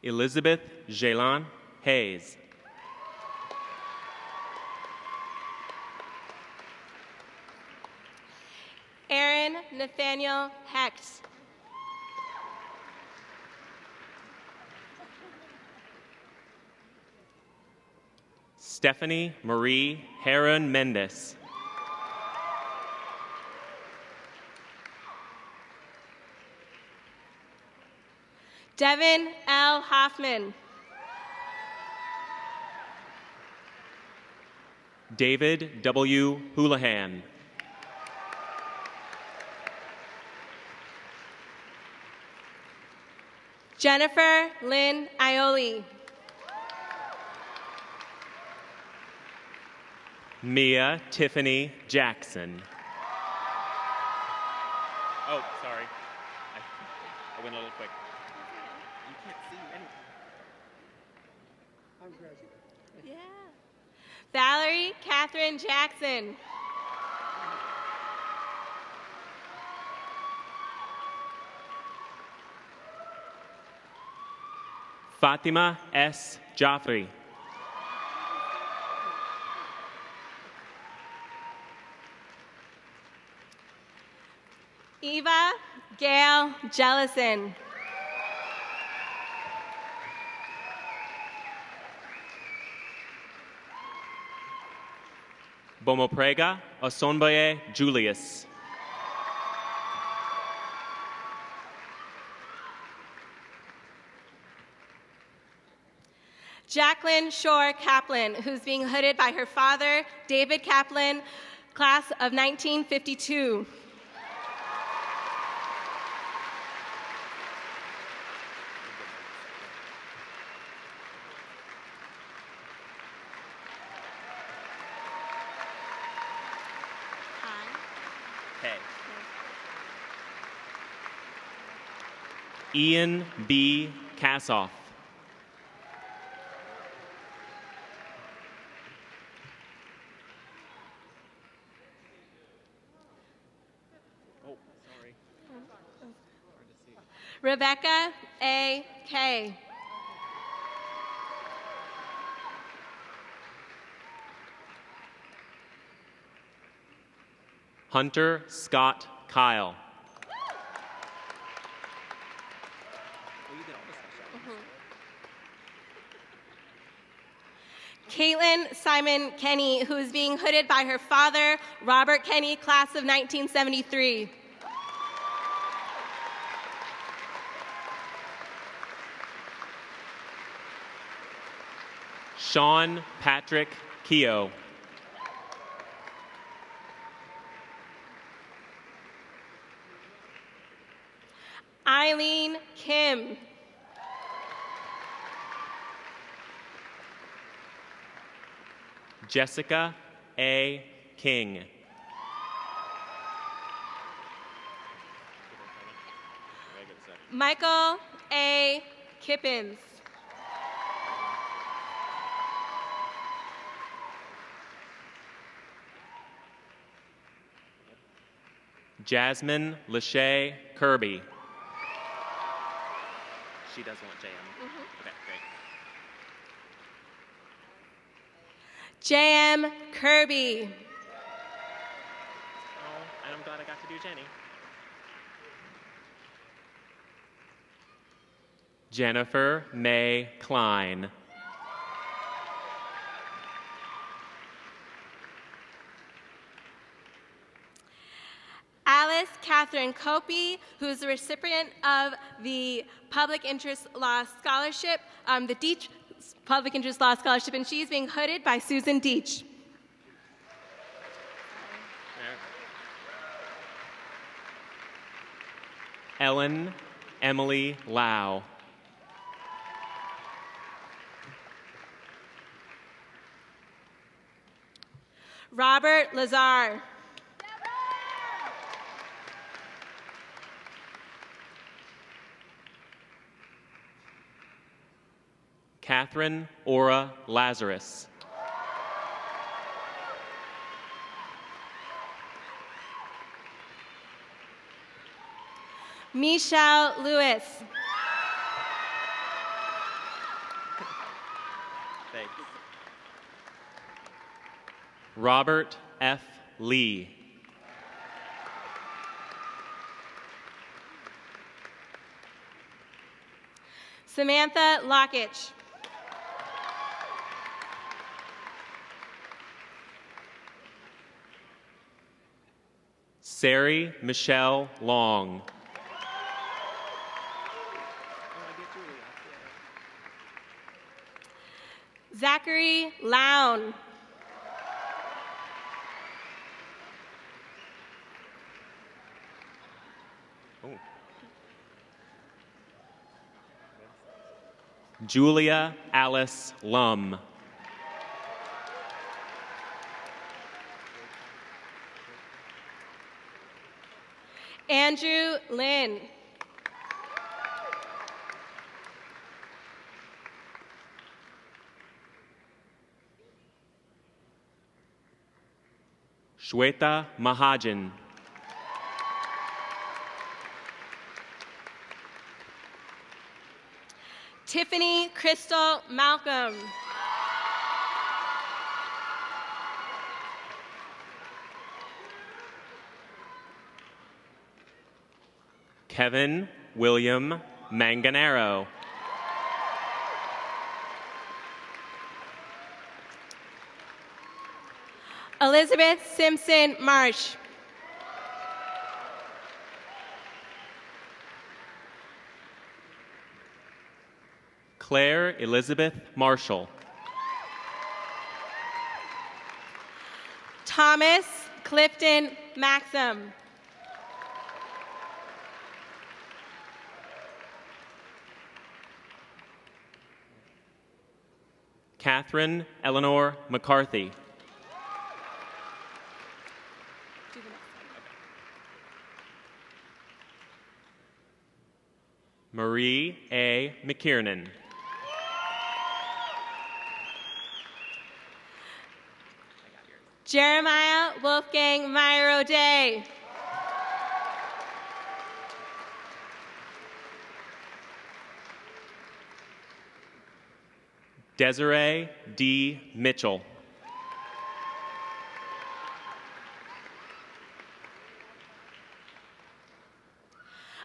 Elizabeth Jalan Hayes. Aaron Nathaniel Hecht. Stephanie Marie Heron Mendes. Devin L. Hoffman. David W. Houlihan. Jennifer Lynn Ioli. Mia Tiffany Jackson. Oh, sorry. I went a little quick. You can't see anything. I'm graduating. Yeah. Valerie Catherine Jackson. Fatima S. Jaffrey. Eva Gail Jellison. Bomoprega Osonbaye Julius. Jacqueline Shore Kaplan, who's being hooded by her father, David Kaplan, class of 1952. Hey. Ian B. Kassoff. Oh, sorry. Rebecca A. Kay. Hunter Scott Kyle. Oh, you did all this stuff. Caitlin Simon Kenny, who is being hooded by her father, Robert Kenny, class of 1973. Sean Patrick Keogh. Eileen Kim. Jessica A. King. Michael A. Kippens. Jasmine Lachey Kirby. She does want JM. Okay, great. J.M. Kirby. Oh, and I'm glad I got to do Jenny. Jennifer May Klein. Alice Catherine Copey, who is the recipient of the Public Interest Law Scholarship, the Deach Public Interest Law Scholarship, and she's being hooded by Susan Deach. Ellen Emily Lau. Robert Lazar. Catherine Ora Lazarus. Michelle Lewis. Thanks. Robert F. Lee. Samantha Lockitch. Sari Michelle Long. Zachary Lown. Julia Alice Lum. Andrew Lynn. Shweta Mahajan. Tiffany Crystal Malcolm. Kevin William Manganero. Elizabeth Simpson Marsh. Claire Elizabeth Marshall. Thomas Clifton Maxim. Catherine Eleanor McCarthy. Marie A. McKiernan. Jeremiah Wolfgang Meyer O'Day. Desiree D. Mitchell.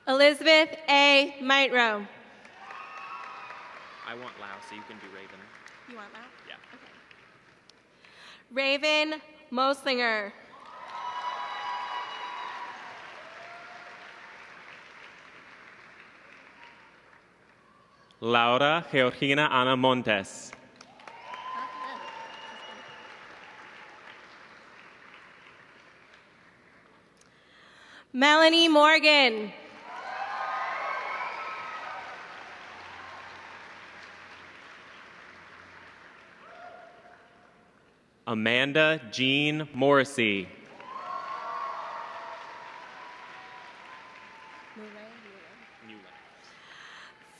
Elizabeth A. Mitro. I want Lau, so you can do Raven. You want that? Yeah. Okay. Raven Moslinger. Laura Georgina Ana Montes. Melanie Morgan. Amanda Jean Morrissey.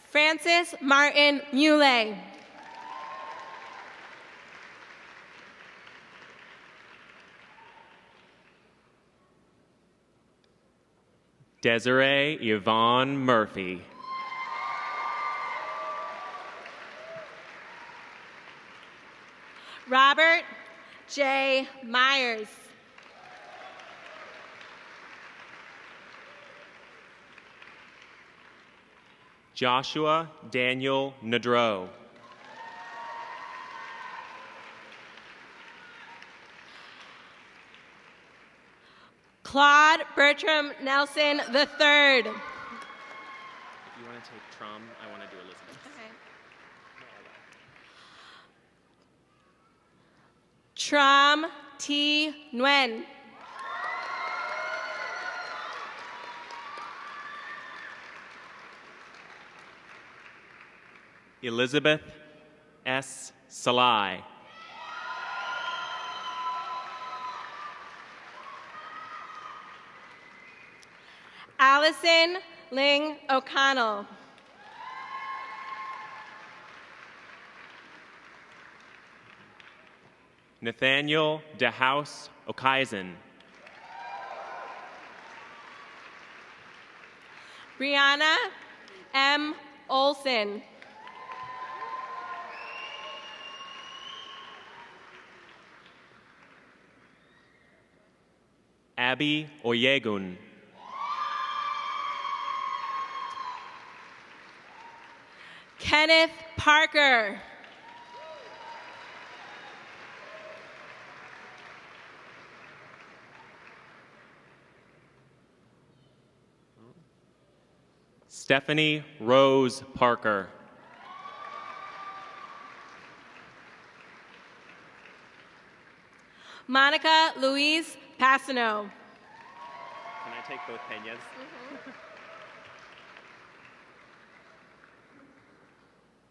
Francis Martin Muley. Desiree Yvonne Murphy. Robert J. Myers. Joshua Daniel Nadro. Claude Bertram Nelson III. If you want to take Trum, I want to do Elizabeth. Okay. Tram T. Nguyen. Elizabeth S. Salai. Allison Ling O'Connell. Nathaniel DeHouse Okeisen. Brianna M. Olson. Abby Oyegun. Kenneth Parker. Stephanie Rose Parker. Monica Louise Passano. Can I take both peñas?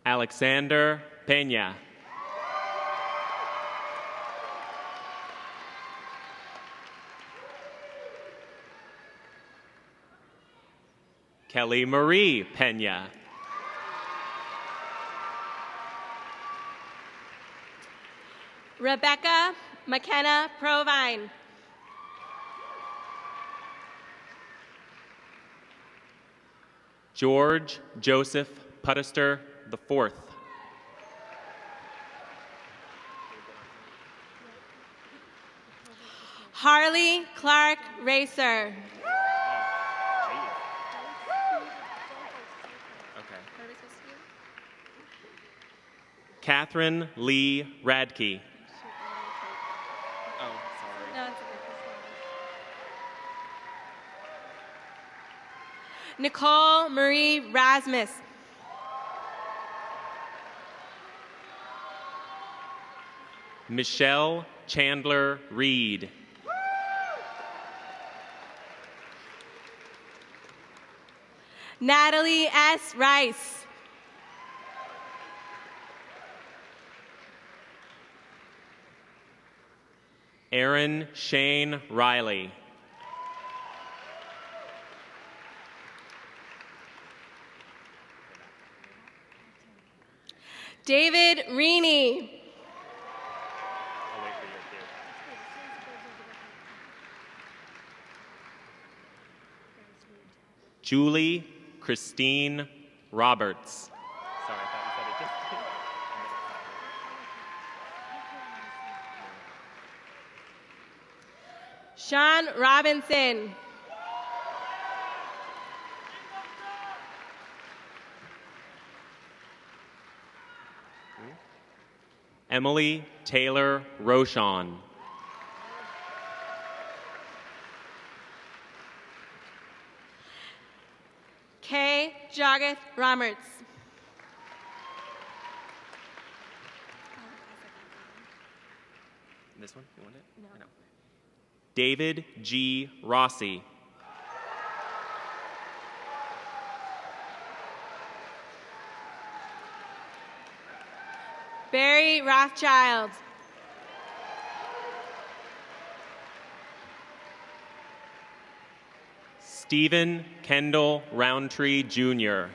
Alexander Peña. Kelly Marie Peña. Rebecca McKenna Provine. George Joseph Puttester IV. Harley Clark Racer. Catherine Lee Radke. Oh, sorry. No, it's okay. Nicole Marie Rasmus. Michelle Chandler Reed. Natalie S. Rice. Aaron Shane Riley. David Reaney. I'll wait for your cue. Julie Christine Roberts. Sorry, I thought you said it just. Sean Robinson. Emily Taylor Rochon. Kay Jogath Roberts. This one? You want it? No. I know. David G. Rossi. Barry Rothschild. Stephen Kendall Roundtree, Jr.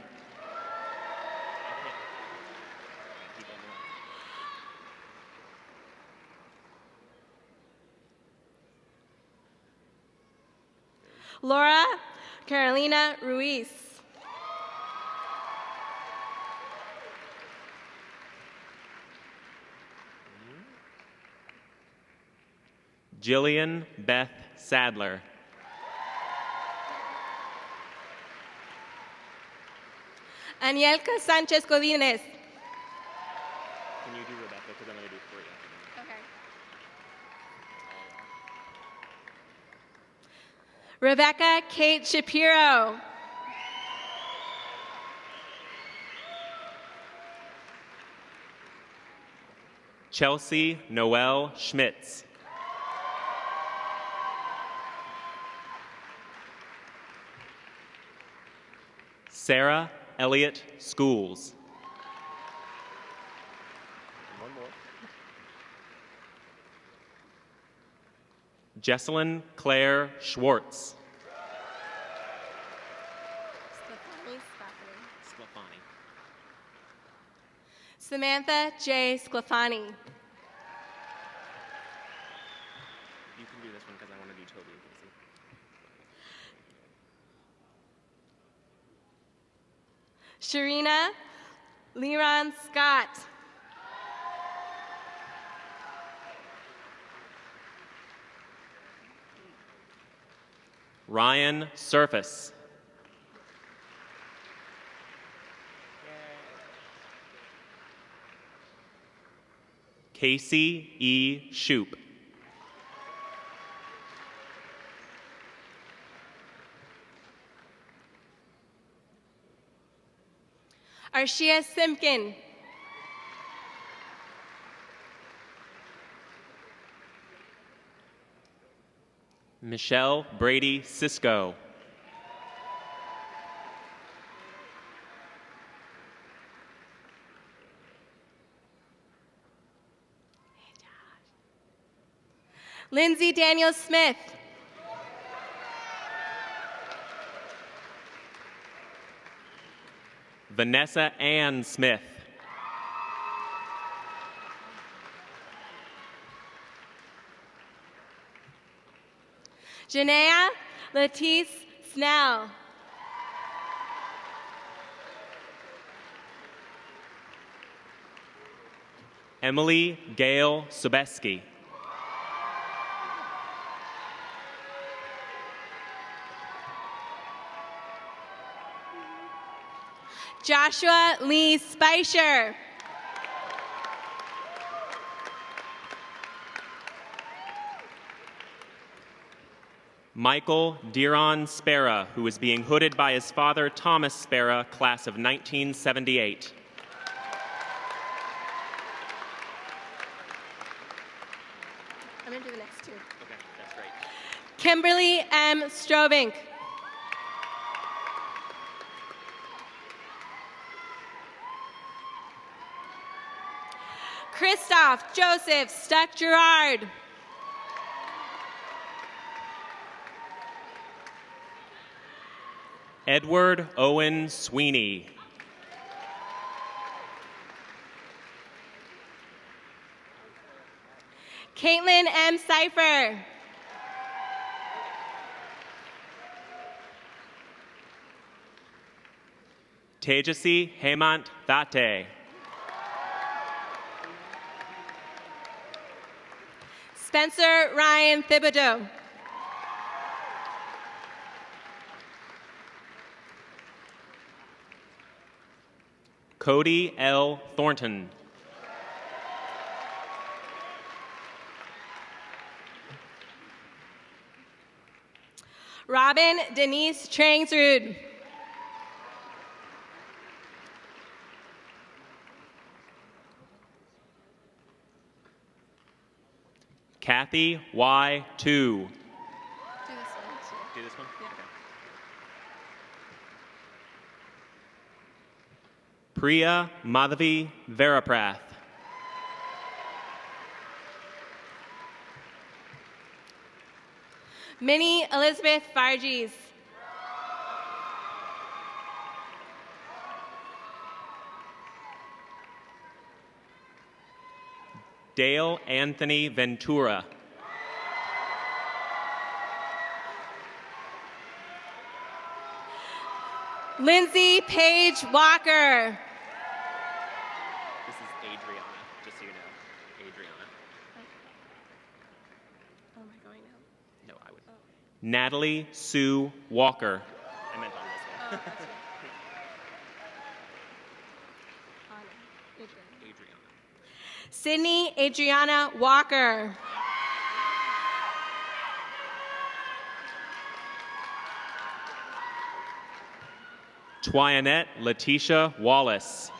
Laura Carolina Ruiz. Jillian Beth Sadler. Anielka Sanchez Codines. Can you do Rebecca? Because I'm going to do 3 after that. Okay. Rebecca Kate Shapiro. Chelsea Noel Schmitz. Sarah Elliott Schools. One more. Jesselyn Claire Schwartz. Samantha J. Sclafani. You can do this one because I want to do Toby and Casey. Sharina Leron Scott. Ryan Surface. Casey E. Shoup. Arshia Simpkin. Michelle Brady Cisco. Lindsay Daniel Smith. Vanessa Ann Smith. Janaea Latisse Snell. Emily Gail Sobeski. Joshua Lee Speicher. Michael Diron Spera, who is being hooded by his father, Thomas Spera, class of 1978. I'm going to do the next two. Okay, that's great. Kimberly M. Strovink. Christoph Joseph Stuck Gerard. Edward Owen Sweeney. Caitlin M. Cipher. Tejasi Hemant Thate. Spencer Ryan Thibodeau. Cody L. Thornton. Robin Denise Trangsrud. Kathy Y. Tu. Do this one. Do this one? Yeah. Okay. Priya Madhavi Veraprath. Minnie Elizabeth Varghese. Dale Anthony Ventura. Lindsay Paige Walker. This is Adriana, just so you know. Adriana. Oh, am I going now? No, I would. Natalie Sue Walker. I meant on this one. Oh, that's right. Adriana. Sydney Adriana Walker. Twianette Letitia Wallace.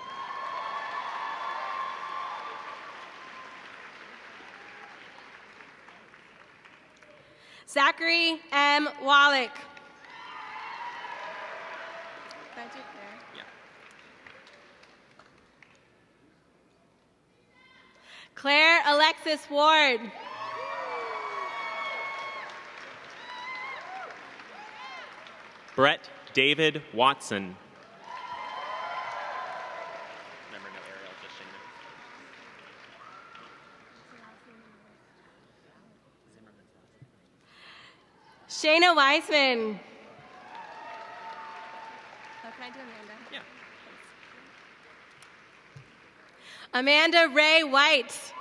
Zachary M. Wallach. Yeah. Claire Alexis Ward. Brett David Watson. Remember, no Ariel, just Shingo. Shayna Weisman. Oh, can I do Amanda? Yeah. Amanda Ray White.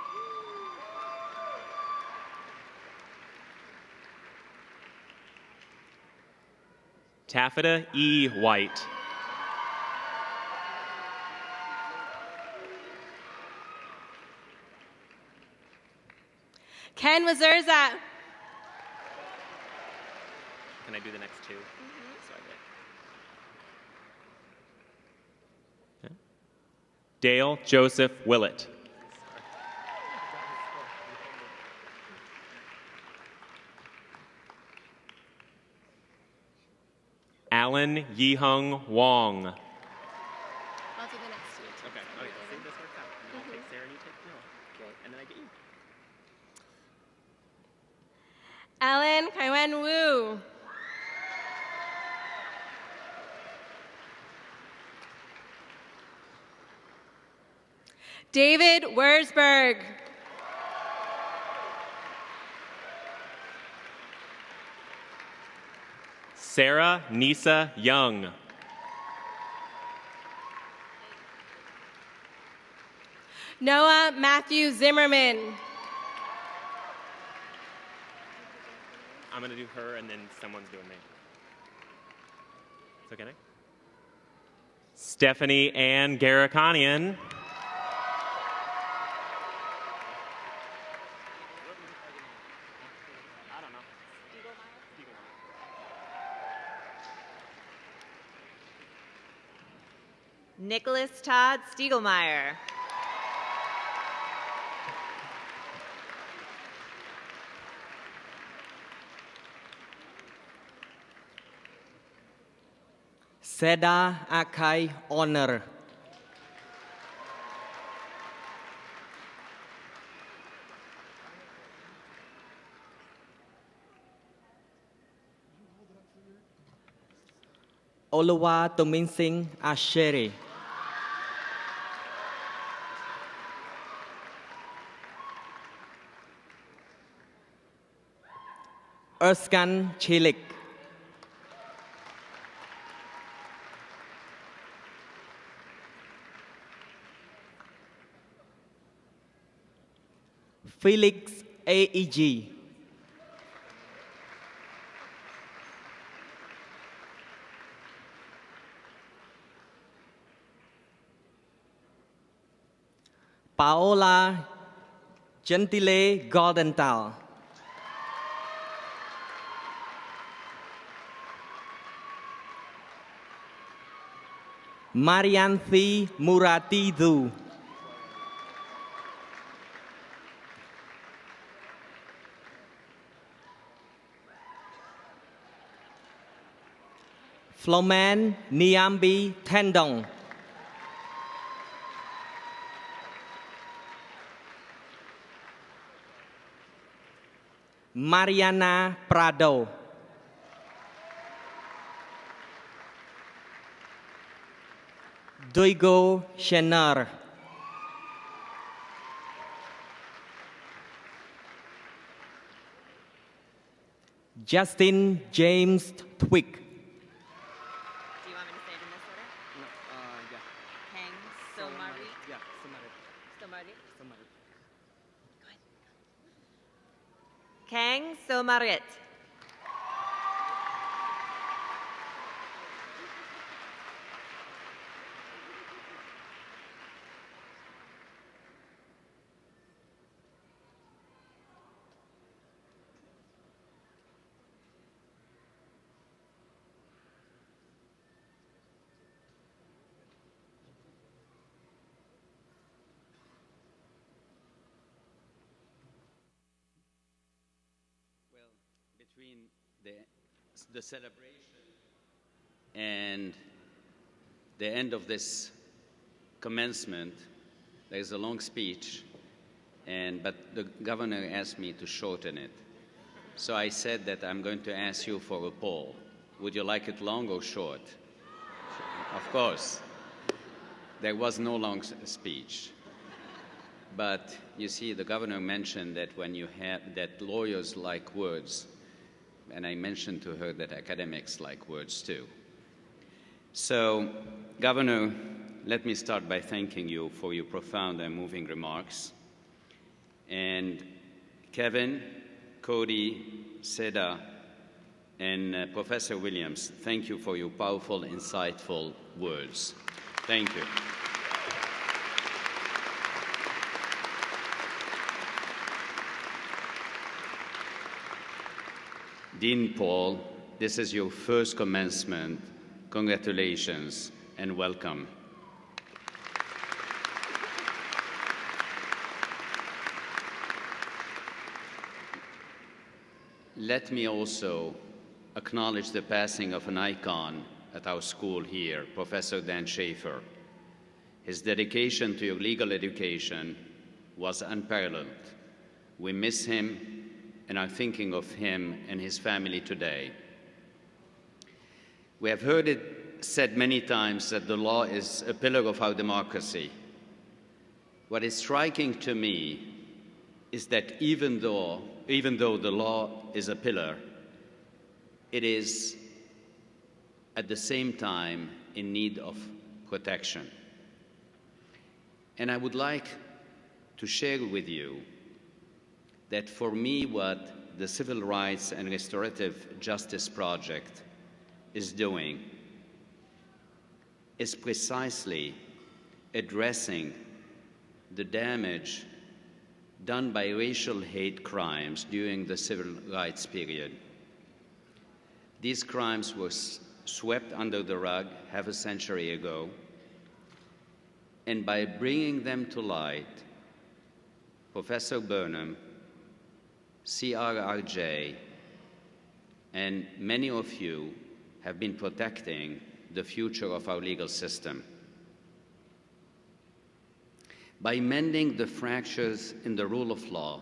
Taffeta E. White. Ken Wazurza. Can I do the next two? Sorry. Okay. Dale Joseph Willett. Alan Yihung Wong. I'll do the next two. Okay. Oh, yeah. See, this works out. And then I'll take Sarah and you take Noah. Great. And then I get you. Ellen Kaiwen Wu. David Wurzburg. Sarah Nisa Young. Noah Matthew Zimmerman. I'm going to do her, and then someone's doing me. So can I? Stephanie Ann Garakanian. Nicholas Todd Stiegelmeyer. Seda Akai Honor. Oluwa Tominsing Ashere. Erskan Chilik. Felix AEG. Paola Gentile Goldenthal. Marianthi Muratidu. Floman Niambi Tendong. Mariana Prado. Doigo Shenar. Justin James Twick. Do you want me to say it in this order? No, yeah. Kang Somari. Yeah, Somari. Somari. Somari. Go ahead. Kang Somarit. Between the celebration and the end of this commencement, there's a long speech, but the governor asked me to shorten it. So I said that I'm going to ask you for a poll. Would you like it long or short? Of course. There was no long speech. But you see, the governor mentioned that when you have that lawyers like words, and I mentioned to her that academics like words too. So, Governor, let me start by thanking you for your profound and moving remarks. And Kevin, Cody, Seda, and Professor Williams, thank you for your powerful, insightful words. Thank you. Dean Paul, this is your first commencement. Congratulations and welcome. Let me also acknowledge the passing of an icon at our school here, Professor Dan Schaefer. His dedication to your legal education was unparalleled. We miss him and are thinking of him and his family today. We have heard it said many times that the law is a pillar of our democracy. What is striking to me is that even though the law is a pillar, it is at the same time in need of protection. And I would like to share with you that for me what the Civil Rights and Restorative Justice Project is doing is precisely addressing the damage done by racial hate crimes during the civil rights period. These crimes were swept under the rug half a century ago, and by bringing them to light, Professor Burnham, CRRJ, and many of you have been protecting the future of our legal system. By mending the fractures in the rule of law,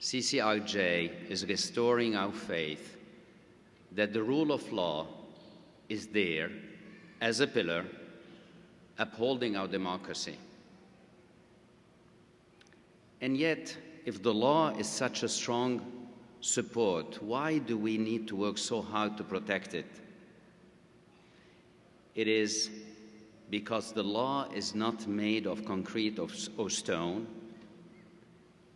CCRJ is restoring our faith that the rule of law is there as a pillar upholding our democracy. And yet, if the law is such a strong support, why do we need to work so hard to protect it? It is because the law is not made of concrete or stone.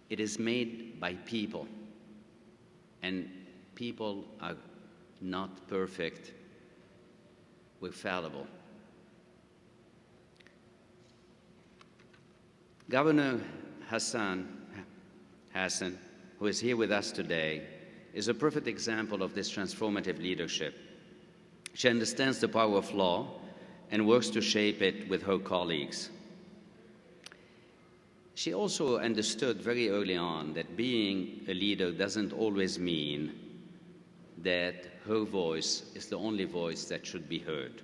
It is made by people, and people are not perfect. We're fallible. Governor Hassan, who is here with us today, is a perfect example of this transformative leadership. She understands the power of law and works to shape it with her colleagues. She also understood very early on that being a leader doesn't always mean that her voice is the only voice that should be heard.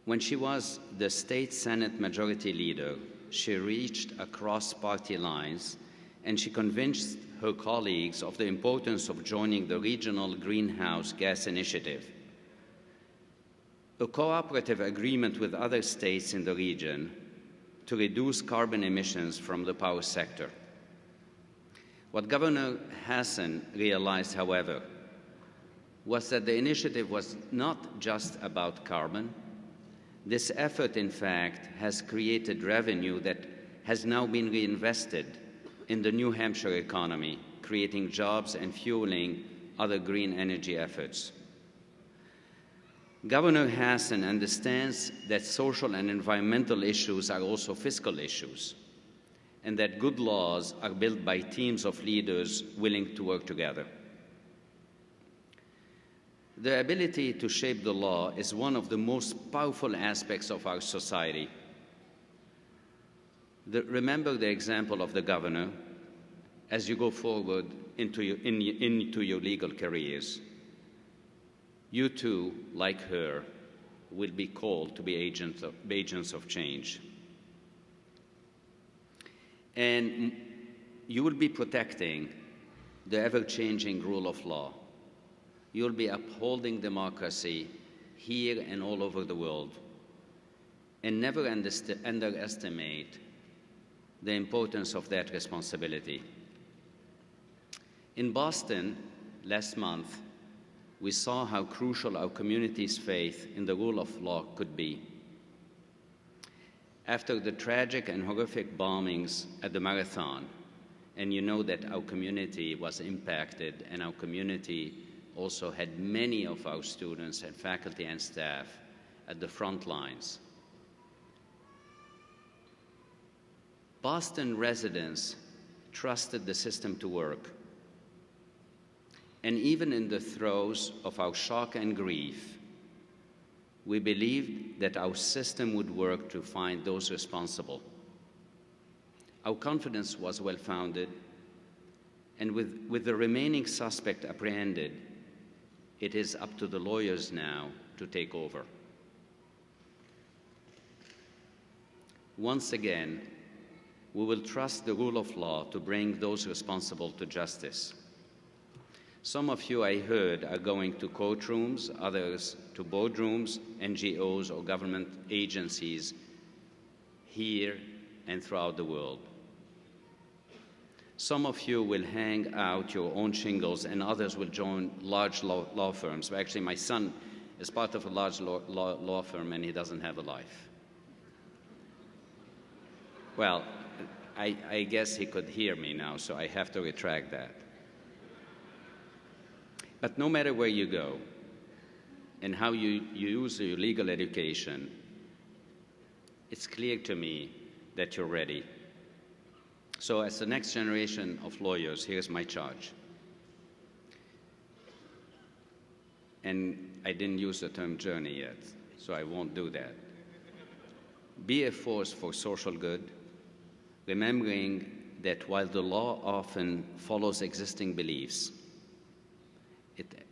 When she was the state Senate Majority Leader, she reached across party lines and she convinced her colleagues of the importance of joining the Regional Greenhouse Gas Initiative, a cooperative agreement with other states in the region to reduce carbon emissions from the power sector. What Governor Hassan realized, however, was that the initiative was not just about carbon. This effort, in fact, has created revenue that has now been reinvested in the New Hampshire economy, creating jobs and fueling other green energy efforts. Governor Hassan understands that social and environmental issues are also fiscal issues, and that good laws are built by teams of leaders willing to work together. The ability to shape the law is one of the most powerful aspects of our society. Remember the example of the governor as you go forward into your legal careers. You too, like her, will be called to be agents of change. And you will be protecting the ever-changing rule of law. You'll be upholding democracy here and all over the world. And never underestimate the importance of that responsibility. In Boston, last month, we saw how crucial our community's faith in the rule of law could be. After the tragic and horrific bombings at the marathon, and you know that our community was impacted, and our community also had many of our students and faculty and staff at the front lines. Boston residents trusted the system to work. And even in the throes of our shock and grief, we believed that our system would work to find those responsible. Our confidence was well-founded, and with the remaining suspect apprehended, it is up to the lawyers now to take over. Once again, we will trust the rule of law to bring those responsible to justice. Some of you, I heard, are going to courtrooms, others to boardrooms, NGOs, or government agencies here and throughout the world. Some of you will hang out your own shingles, and others will join large law firms. Actually, my son is part of a large law firm, and he doesn't have a life. Well, I guess he could hear me now, so I have to retract that. But no matter where you go and how you use your legal education, it's clear to me that you're ready. So as the next generation of lawyers, here's my charge. And I didn't use the term journey yet, so I won't do that. Be a force for social good, remembering that while the law often follows existing beliefs, it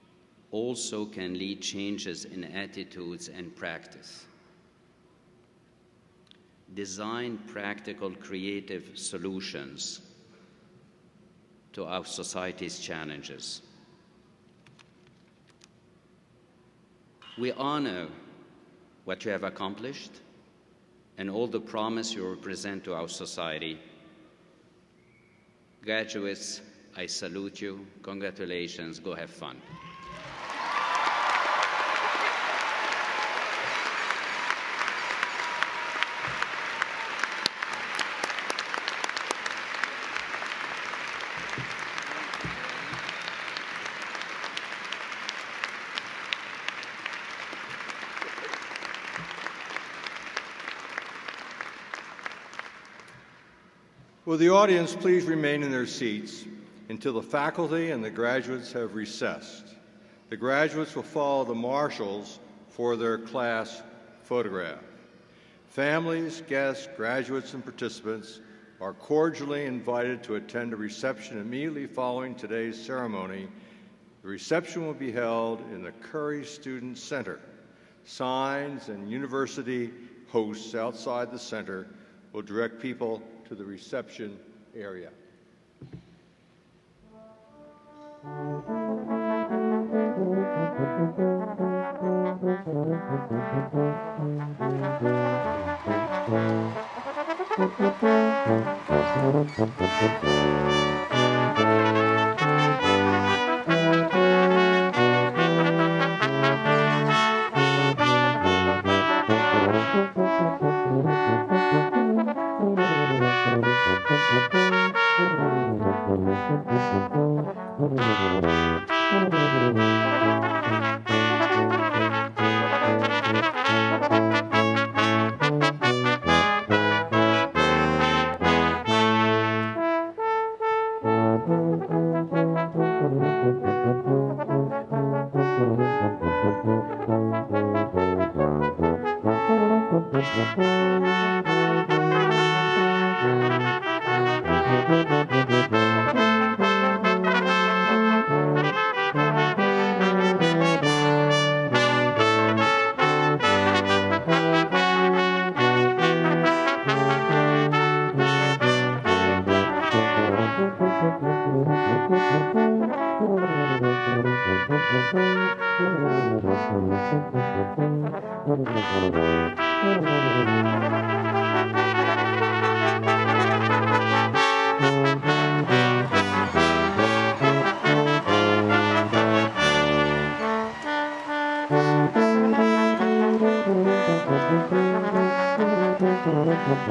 also can lead changes in attitudes and practice. Design practical, creative solutions to our society's challenges. We honor what you have accomplished and all the promise you represent to our society. Graduates, I salute you. Congratulations. Go have fun. Will the audience please remain in their seats until the faculty and the graduates have recessed. The graduates will follow the marshals for their class photograph. Families, guests, graduates, and participants are cordially invited to attend a reception immediately following today's ceremony. The reception will be held in the Curry Student Center. Signs and university hosts outside the center will direct people to the reception area. Thank you.